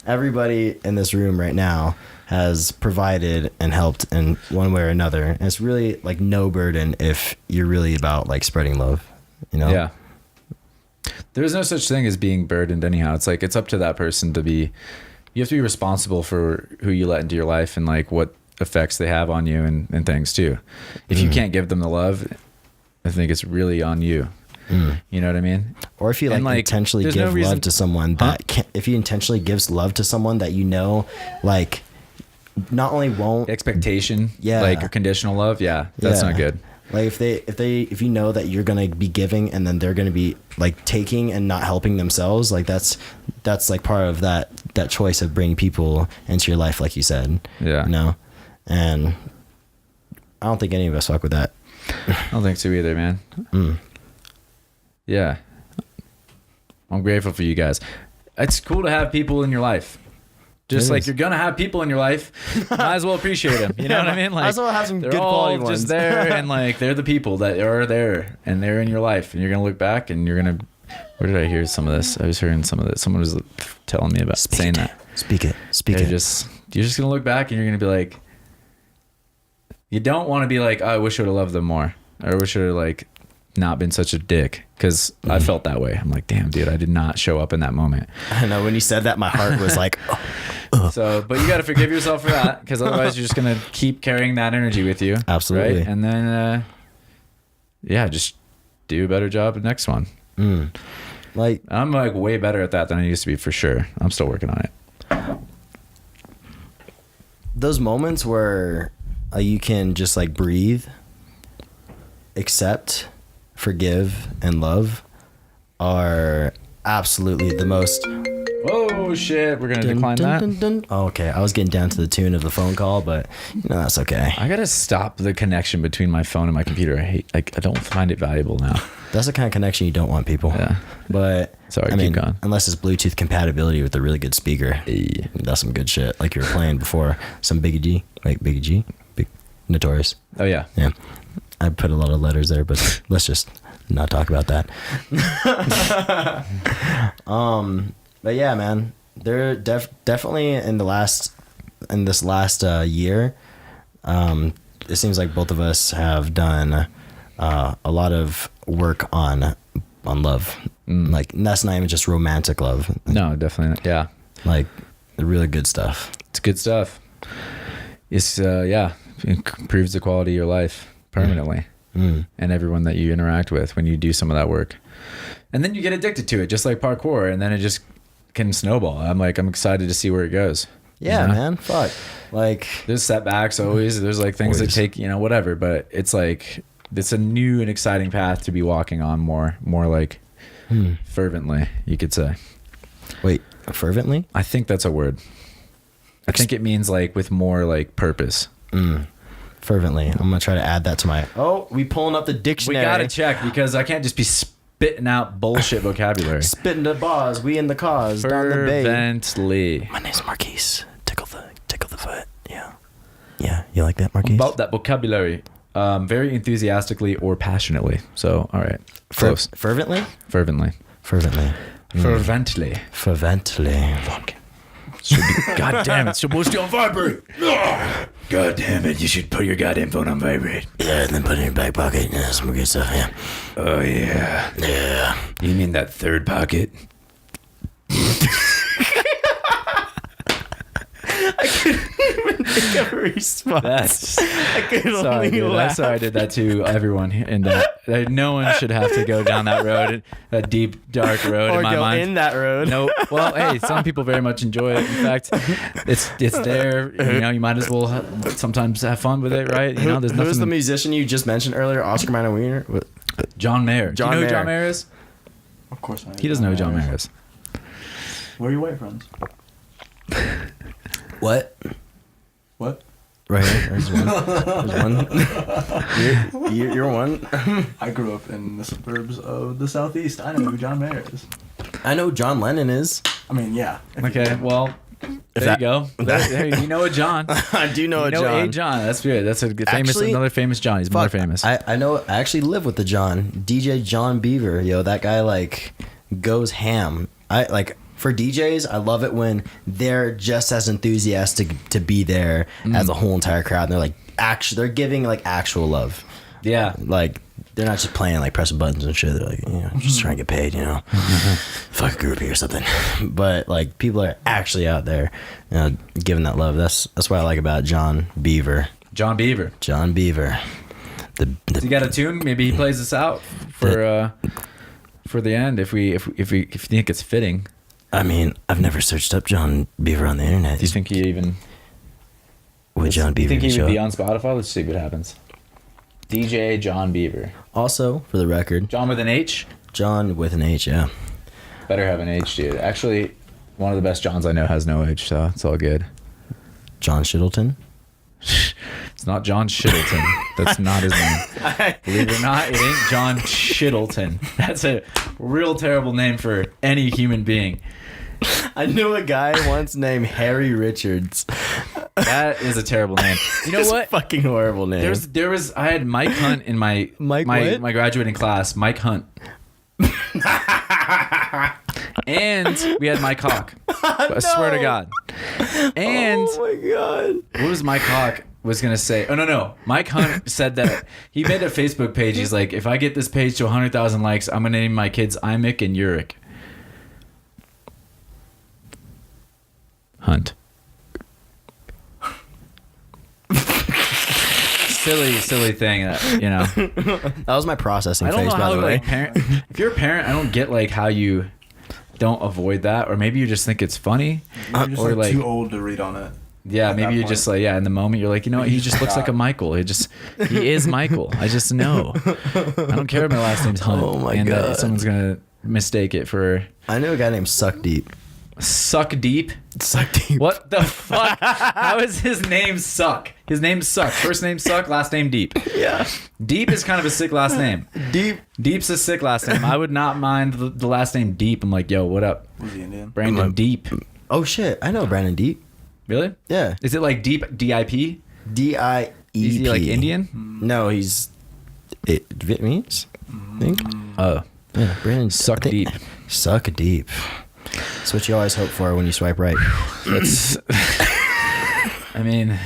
everybody in this room right now has provided and helped in one way or another. And it's really like no burden if you're really about like spreading love, you know? Yeah. There's no such thing as being burdened anyhow. It's like, it's up to that person to be, you have to be responsible for who you let into your life and like what effects they have on you and things too. If you can't give them the love, I think it's really on you. You know what I mean? Or if you like intentionally give love to someone that can't, if you intentionally gives love to someone that you know, like not only won't expectation, like conditional love. Yeah. That's not good. Like if you know that you're going to be giving and then they're going to be like taking and not helping themselves, like that's like part of that choice of bringing people into your life, like you said. Yeah. You know? And I don't think any of us fuck with that. I don't think so either, man. Yeah. I'm grateful for you guys. It's cool to have people in your life. Just like you're gonna have people in your life, might as well appreciate them. You know what I mean? Like, might as well have some they're good all quality ones. just there, and like they're the people that are there, and they're in your life, and you're gonna look back, and you're gonna. Where did I hear some of this? I was hearing some of this. Someone was telling me about saying that. Speak it. You're just gonna look back, and you're gonna be like, you don't want to be like, oh, I wish I would have loved them more, or I wish I would have like not been such a dick, because I felt that way. I'm like, damn, dude, I did not show up in that moment. I know, when you said that, my heart was like, So, but you got to forgive yourself for that, because otherwise you're just going to keep carrying that energy with you. Absolutely. Right? And then, just do a better job the next one. Like, I'm like way better at that than I used to be, for sure. I'm still working on it. Those moments where you can just like breathe, accept, forgive, and love are absolutely the most. Oh shit, we're gonna decline that. Oh, okay, I was getting down to the tune of the phone call, but that's okay. I gotta stop the connection between my phone and my computer. I don't find it valuable now. That's the kind of connection you don't want, people. Yeah, but sorry, I mean, keep going. unless it's Bluetooth compatibility with a really good speaker, that's some good shit. Like you were playing before, some Biggie G, like Biggie G, Big Notorious. Oh yeah. I put a lot of letters there, but let's just not talk about that. But yeah, man, they're definitely in this last year. It seems like both of us have done a lot of work on love. Like, and that's not even just romantic love. No, definitely not. Yeah, like really good stuff. It's good stuff. It's it improves the quality of your life permanently, and everyone that you interact with when you do some of that work. And then you get addicted to it, just like parkour, and then it just can snowball. I'm excited to see where it goes. Yeah, you know? man. Fuck. Like, there's setbacks always. There's like things that take, whatever, but it's like, it's a new and exciting path to be walking on more like fervently, you could say. Wait, fervently? I think that's a word. I think it means like with more like purpose. Fervently. I'm gonna try to add that to my. Oh, we pulling up the dictionary. We gotta check, because I can't just be spitting out bullshit vocabulary. Spitting the bars. We in the cause. Down the bay. Fervently. My name's Marquise. Tickle the foot. Yeah. You like that, Marquise? About that vocabulary. Very enthusiastically or passionately. So, all right. Close. Fervently. Fervently. Fervently. Fuck. Should be, God damn, it's supposed to be on vibrate. God damn it, you should put your goddamn phone on vibrate. Yeah, and then put it in your back pocket. Yeah, some good stuff, yeah. Oh, yeah. Yeah. You mean that third pocket? I couldn't even think of a response. I could only laugh. I'm sorry I did that to everyone. And no one should have to go down that road, that deep, dark road or in my go mind. in that road. No. Well, hey, some people very much enjoy it. In fact, it's there. You might as well sometimes have fun with it, right? There's nothing. Who's the musician you just mentioned earlier? Oscar Mayer Wiener? John Mayer. Do you know who John Mayer is? Of course I know. He doesn't know who John Mayer is. Where are your white friends? What? What? Right here. There's one. You're one. I grew up in the suburbs of the southeast. I know who John Mayer is. I know who John Lennon is. I mean, yeah. Okay, well, there you go. There, you know a John. I do know You a know John. a John. That's good. That's a good, Actually, another famous John. He's more famous. I know. I actually live with the John. DJ John Beaver. Yo, that guy like goes ham. For DJs, I love it when they're just as enthusiastic to be there as the whole entire crowd. And they're like they're giving like actual love. Yeah. Like they're not just playing like pressing buttons and shit. They're like, just trying to get paid, fuck a groupie or something. But like people are actually out there, giving that love. That's what I like about John Beaver. John Beaver. John Beaver. You got a tune? Maybe he plays this out for the end if you think it's fitting. I mean, I've never searched up John Beaver on the internet. Do you think he even would John Beaver? Do you think he would show be up? on Spotify? Let's see what happens. DJ John Beaver. Also, for the record, John with an H? John with an H, yeah. Better have an H, dude. Actually, one of the best Johns I know has no H, so it's all good. John Shittleton? It's not John Shittleton. That's not his name. Believe it or not, it ain't John Shittleton. That's a real terrible name for any human being. I knew a guy once named Harry Richards. That is a terrible name. You know It's what? a fucking horrible name. There was I had Mike Hunt in my Mike what? my graduating class. Mike Hunt. And we had Mike Hawk. I swear to God. And oh my god. what was Mike Hawk was gonna say? Oh no. Mike Hunt said that he made a Facebook page. He's like, if I get this page to 100,000 likes, I'm gonna name my kids Imic and Uric. Hunt. silly thing that, That was my processing I don't phase, know by how the way. like if you're a parent, I don't get like how you don't avoid that, or maybe you just think it's funny, You're just or like too old to read on it. yeah, at maybe that you're point. just like in the moment you're like, he just looks like a Michael. He is Michael. I just know. I don't care if my last name's Hunt. Oh my and God. someone's gonna mistake it for I knew a guy named Suck Deep. Suck Deep. Suck Deep. What the fuck? How is his name Suck? His name's Suck. First name Suck, last name Deep. Yeah. Deep is kind of a sick last name. Deep. Deep's a sick last name. I would not mind the last name Deep. I'm like, yo, what up? Was he Indian? Brandon Deep. Oh shit, I know Brandon Deep. Really? Yeah. Is it like Deep, D-I-P? D-I-E-P. Is he like Indian? No, he's Vietnamese, I think. Oh. Yeah, Brandon. Suck I think- Deep. Suck Deep. That's what you always hope for when you swipe right. That's. I mean,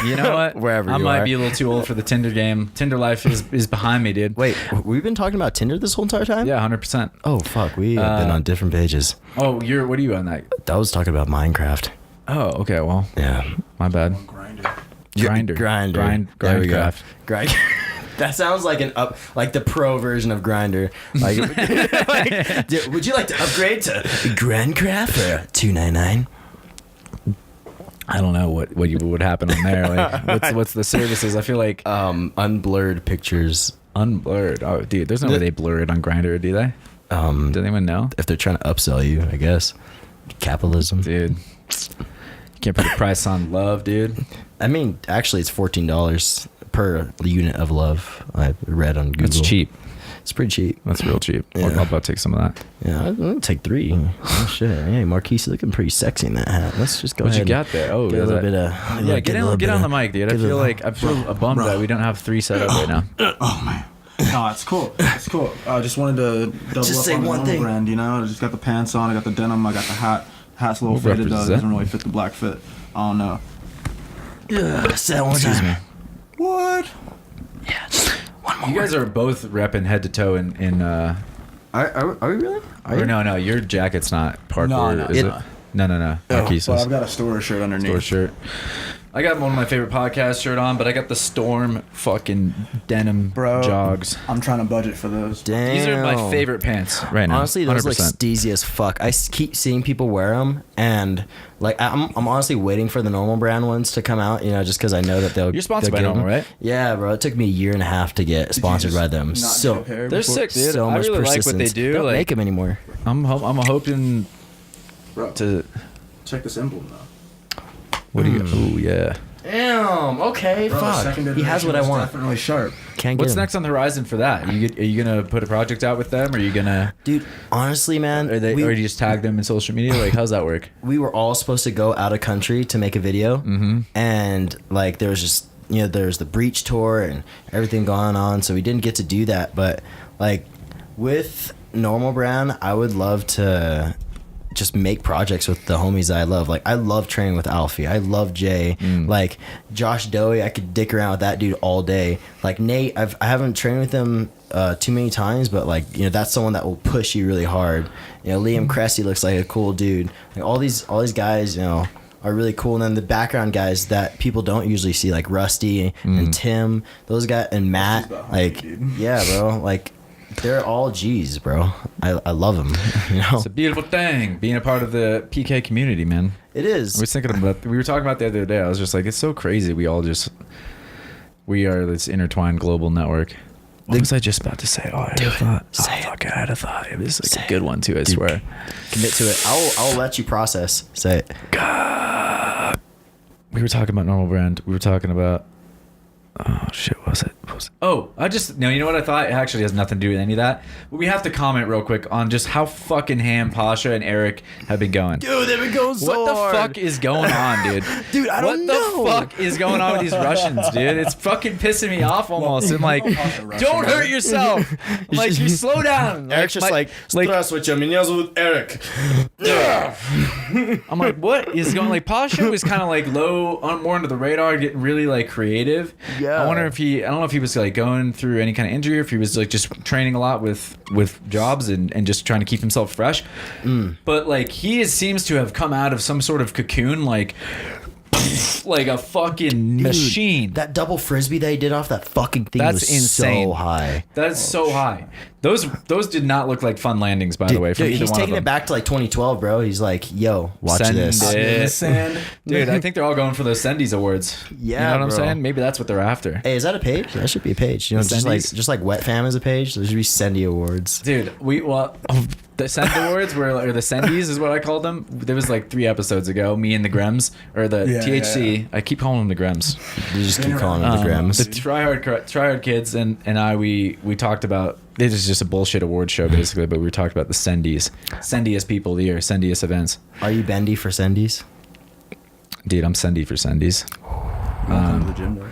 you know what? Wherever I you might are. be a little too old for the Tinder game. Tinder life is behind me, dude. Wait, we've been talking about Tinder this whole entire time? Yeah, 100%. Oh, fuck. We have been on different pages. Oh, what are you on that? I was talking about Minecraft. Oh, okay. Well, Yeah. my bad. Grinder. Grinder. There we go. Grindcraft. Grind. That sounds like like the pro version of Grinder. Like, would you like to upgrade to Grindcraft for $2.99? I don't know what would happen on there. Like, what's the services? I feel like Unblurred pictures. unblurred. Oh, dude, there's no way they blur it on Grindr, do they? Does anyone know? If they're trying to upsell you, I guess. Capitalism. Dude, you can't put a price on love, dude. I mean, actually, it's $14 per unit of love. I read on Google. That's cheap. It's pretty cheap. That's real cheap. Yeah. I'll about take some of that. Yeah, I'll take 3. Oh shit! Hey, Marquise looking pretty sexy in that hat. Let's just go What you ahead. got there? Oh, Get a is little that- bit of. Yeah, get on the mic, dude. I feel bummed that we don't have 3 set up right now. Oh man. No, it's cool. It's cool. I just wanted to double Just up say on the one normal thing. brand, I just got the pants on, I got the denim, I got the hat. Hat's a little What faded though, it represent? doesn't really fit the black fit. I don't know. Yeah, say that one time. What? Yeah, just one more. You guys are both repping head to toe in Are we really? Are or you? no, your jacket's not parkour, No, is it's it? not. No. Marquise's Well, I've got a store shirt underneath. store shirt. I got one of my favorite podcast shirt on, but I got the Storm fucking denim jogs. I'm trying to budget for those. Damn. These are my favorite pants right now. Honestly, those 100%. look steezy as fuck. I keep seeing people wear them, and like I'm honestly waiting for the normal brand ones to come out. You know, just because I know that they'll. You're sponsored by they'll give Normal, them. right? Yeah, bro. It took me a year and a half to get sponsored by them. So They're sick, dude. so I much really like persistence. what they do. They don't Like, make them anymore. I'm hoping Bro, to. check this emblem though. What do you? Oh yeah. Damn. Okay. Bro, fuck. second He has what I iteration is want. Definitely sharp. Can't get What's him. next on the horizon for that? Are you gonna put a project out with them? Or are you gonna? Dude, honestly, man, Or do you just tag them in social media? Like, how's that work? we were all supposed to go out of country to make a video, and like there was just there's the Breach tour and everything going on, so we didn't get to do that. But like with Normal Brand, I would love to just make projects with the homies that I love. Like I love training with Alfie. I love Jay. Like Josh Dowie, I could dick around with that dude all day. Like Nate, I haven't trained with him too many times, but like that's someone that will push you really hard. Liam Cressy looks like a cool dude. Like all these guys, are really cool. And then the background guys that people don't usually see, like Rusty and Tim, those guys, and Matt. Like yeah, bro. Like they're all G's, bro. I love them. It's a beautiful thing being a part of the PK community, man. It is. We were talking about the other day. I was just like, it's so crazy. We are this intertwined global network. What was I just about to say? Oh, I had a thought. I had a thought. It was like a good one too. I swear. Commit to it. I'll let you process. Say it. God. We were talking about Normal Brand. We were talking about. Oh shit! What was it? Oh, you know what I thought? It actually has nothing to do with any of that. But we have to comment real quick on just how fucking ham Pasha and Eric have been going. Dude, they've been going so What the hard. fuck is going on, dude? Dude, I don't know. What the fuck is going on with these Russians, dude? It's fucking pissing me off almost. I'm like, don't hurt yourself. I'm like, you slow down. Eric's just like Здравствуйте, меня зовут Eric. I'm like, what is going? Like, Pasha was kind of like low, more under the radar, getting really like creative. Yeah. I wonder if I don't know if he was like going through any kind of injury, or if he was like just training a lot with jobs and just trying to keep himself fresh. But like, he seems to have come out of some sort of cocoon, like a fucking machine. That double frisbee that he did off that fucking thing That's was insane. so high. That's so high. Those did not look like fun landings, by the way. From Dude, either he's one taking of it them. back to like 2012, bro. He's like, yo, watch Send this. it. In the sand. Dude, I think they're all going for those Sendies awards. Yeah, you know what I'm bro. saying? Maybe that's what they're after. Hey, is that a page? That should be a page. The Just Sendies? like Wet Fam is a page. There should be Sendy Awards. Dude, the Send Awards or the Sendies is what I called them. There was like 3 episodes ago, me and the Grems, or the Yeah, THC. yeah. I keep calling them the Grems. You just keep calling them the Grems. The tryhard kids and I, we talked about, it is just a bullshit award show basically, but we talked about the Sendies. Sendiest people of the year, Sendiest events. Are you bendy for Sendies? Dude, I'm Sendy for Sendies. Welcome to the gym, though.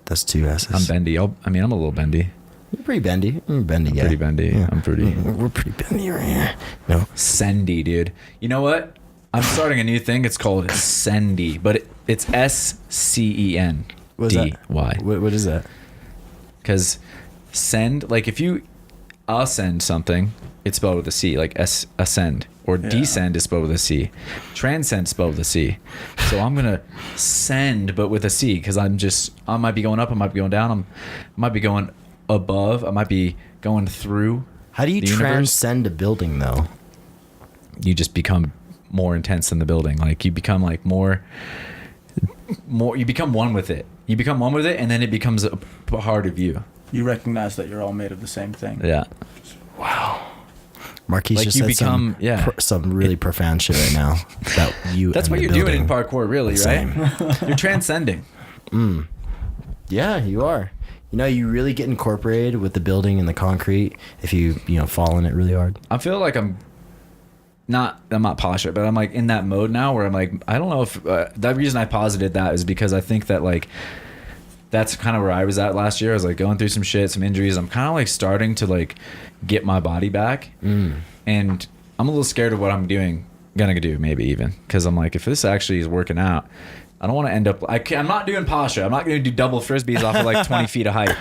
That's 2 S's. I'm bendy. I'm a little bendy. You're pretty bendy. You're a bendy guy. Pretty bendy. Yeah. I'm pretty. We're pretty bendy right here. No. Sendy, dude. You know what? I'm starting a new thing. It's called Sendy, but it's SCEN. What is that? DY. What is that? Because send, like if you ascend something, it's spelled with a C, like ascend. Or descend is spelled with a C. Transcend spelled with a C. So I'm gonna send, but with a C, because I might be going up, I might be going down, I might be going above, I might be going through. How do you the universe. transcend a building though? You just become more intense than the building. Like you become like more. You become one with it. You become one with it, and then it becomes a part of you. You recognize that you're all made of the same thing. Yeah. Marquise Like just you said become- some really profound shit right now. About you. That's and what the you're doing in building. parkour, really, right? Same. You're transcending. Yeah, you are. You really get incorporated with the building and the concrete if you fall in it really hard. I feel like I'm not Pasha, but I'm like in that mode now where I'm like, I don't know if the reason I posited that is because I think that like that's kind of where I was at last year. I was like going through some shit, some injuries. I'm kind of like starting to like get my body back, and I'm a little scared of what I'm gonna do maybe even, because I'm like, if this actually is working out, I don't want to end up. I'm not doing Pasha. I'm not going to do double frisbees off of like 20 feet of height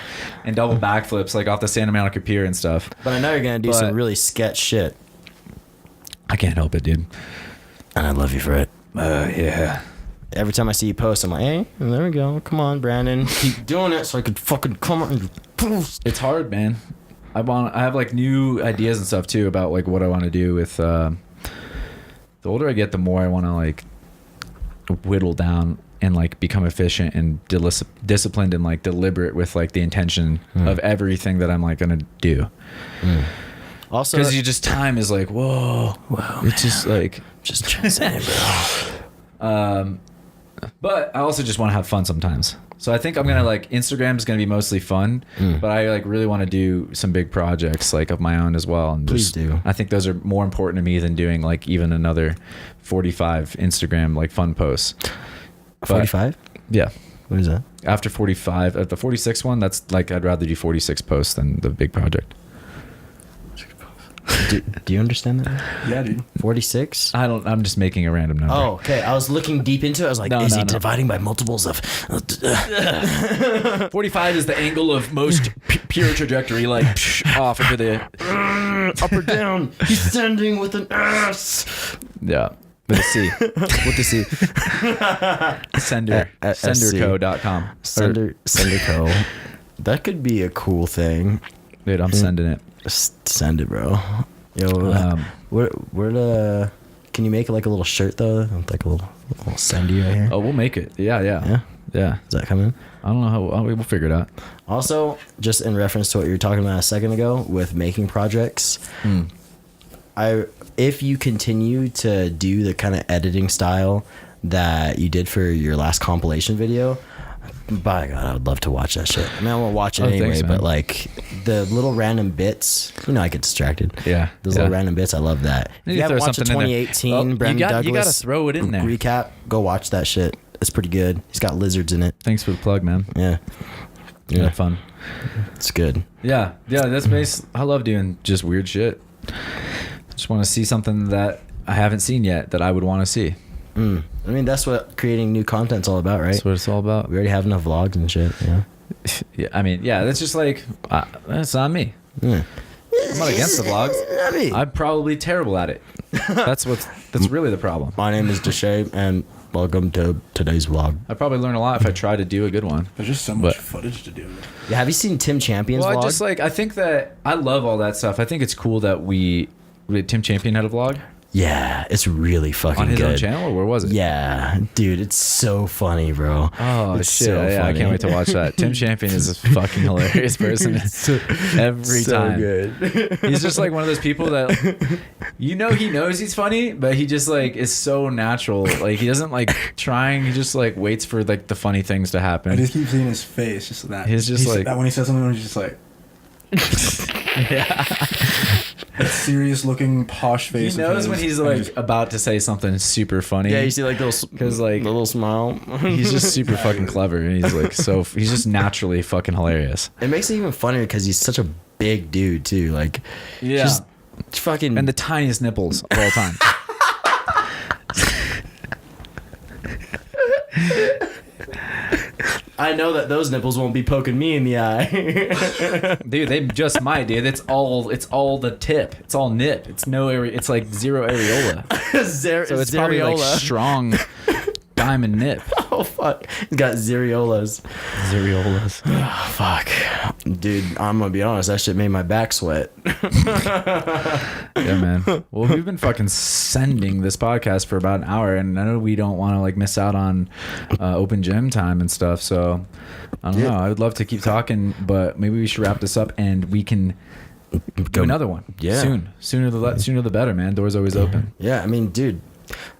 and double backflips like off the Santa Monica Pier and stuff. But I know you're gonna do But- some really sketch shit, I can't help it, dude. and I love you for it. Yeah. every time I see you post, I'm like, hey, there we go. Come on, Brandon. Keep doing it so I could fucking come on and post. It's hard, man. I have like new ideas and stuff too about like what I want to do with. The older I get, the more I want to like whittle down and like become efficient and disciplined and like deliberate with like the intention of everything that I'm like gonna do. Also, because you just time is like whoa, it's just like just insane, bro. But I also just want to have fun sometimes. So I think I'm gonna like Instagram is gonna be mostly fun, but I like really want to do some big projects like of my own as well. And Please do. I think those are more important to me than doing like even another 45 Instagram like fun posts. 45? Yeah. What is that? After 45, at the 46 one, that's like I'd rather do 46 posts than the big project. Do you understand that? Yeah, dude. 46? I'm just making a random number. Oh, okay. I was looking deep into it. I was like, is he dividing by multiples of... 45 is the angle of most pure trajectory, like off into the... up or down. He's sending with an S. Yeah. With a C. With the C. Sender. Senderco.com. Senderco. That could be a cool thing. Dude, I'm sending it. Send it, bro. Yo, where the... Can you make like a little shirt though? Like a little sendy right here. Oh, we'll make it. Yeah. Is that coming? I don't know how we'll figure it out. Also, just in reference to what you were talking about a second ago with making projects, if you continue to do the kind of editing style that you did for your last compilation video, by God, I would love to watch that shit. I mean, I won't watch it anyway, thanks, but like the little random bits, I get distracted. Yeah. Those little random bits, I love that. If you haven't watched the 2018 Brandon Douglas you gotta throw it in there. recap, go watch that shit. It's pretty good. He's got lizards in it. Thanks for the plug, man. Yeah. Yeah, fun. It's good. Yeah, that's base. I love doing just weird shit. Just want to see something that I haven't seen yet that I would want to see. I mean, that's what creating new content's all about, right? That's what it's all about. We already have enough vlogs and shit. Yeah. Yeah, I mean, yeah, that's just like that's not me. Yeah. I'm not against the vlogs. Not me. I'm probably terrible at it. That's really the problem. My name is Desheay, and welcome to today's vlog. I'd probably learn a lot if I tried to do a good one. There's just so much footage to do. Yeah, have you seen Tim Champion's Well, vlog? I think that I love all that stuff. I think it's cool that Tim Champion had a vlog Yeah, it's really fucking on his good. own channel, or where was it? Yeah, dude, it's so funny, bro. Oh, it's shit. so Yeah, I funny. can't wait to watch that. Tim Champion is a fucking hilarious person every time. Good. He's just like one of those people that, he knows he's funny, but he just like is so natural. Like he doesn't like trying. He just like waits for like the funny things to happen. I just keep seeing his face, just that. He's just like that when he says something, he's just like, yeah. that serious looking posh face. He knows when he's like about to say something super funny. Yeah, you see like those because like the little smile. he's just super fucking clever, and he's like he's just naturally fucking hilarious. It makes it even funnier because he's such a big dude too. Like, Yeah. just fucking And the tiniest nipples of all time. I know that those nipples won't be poking me in the eye. Dude, they just might, dude. It's all the tip. It's all nip. It's no area. It's like zero areola. So it's probably like strong diamond nip. Oh fuck, he's got Zariolas. Zariolas. Oh, fuck, dude. I'm gonna be honest. That shit made my back sweat. Yeah, man. Well, we've been fucking sending this podcast for about an hour, and I know we don't want to like miss out on open gym time and stuff. So I don't know. I would love to keep talking, but maybe we should wrap this up and we can do another one. Yeah. Soon. Sooner the better, man. Doors always open. Yeah, I mean, dude.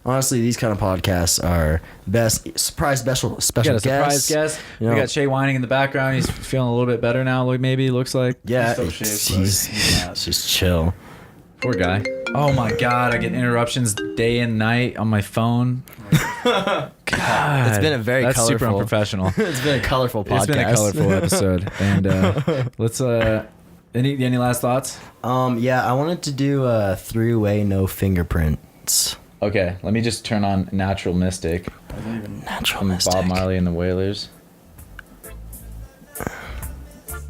Honestly, these kind of podcasts are best. Surprise special We got a surprise guest. You know, We got Shay whining in the background. He's feeling a little bit better now. Maybe looks like. Yeah, He's still shaved, he's just chill. Poor guy. Oh my god, I get interruptions day and night on my phone. God, It's been a very that's colorful. super unprofessional. It's been a colorful podcast. It's been a colorful episode. And let's any last thoughts? Yeah, I wanted to do a 3-way no fingerprints. Okay, let me just turn on Natural Mystic. Natural Mystic. Bob Marley and the Wailers.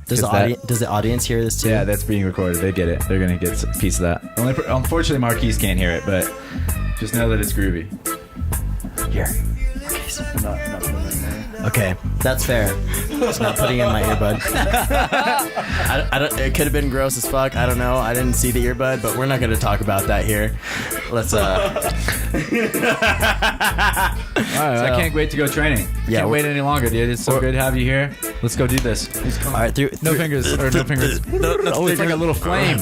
Does the audience hear this too? Yeah, that's being recorded. They get it. They're gonna get a piece of that. Unfortunately, Marquise can't hear it, but just know that it's groovy. Here. Okay. not putting it in there. Okay, that's fair. Just not putting in my earbud. I don't, it could have been gross as fuck. I don't know. I didn't see the earbud, but we're not going to talk about that here. Let's All right, I can't wait to go training. Yeah, Can't wait any longer, dude. It's so good to have you here. Let's go do this. All right, No fingers or no fingers. It's like a little flame.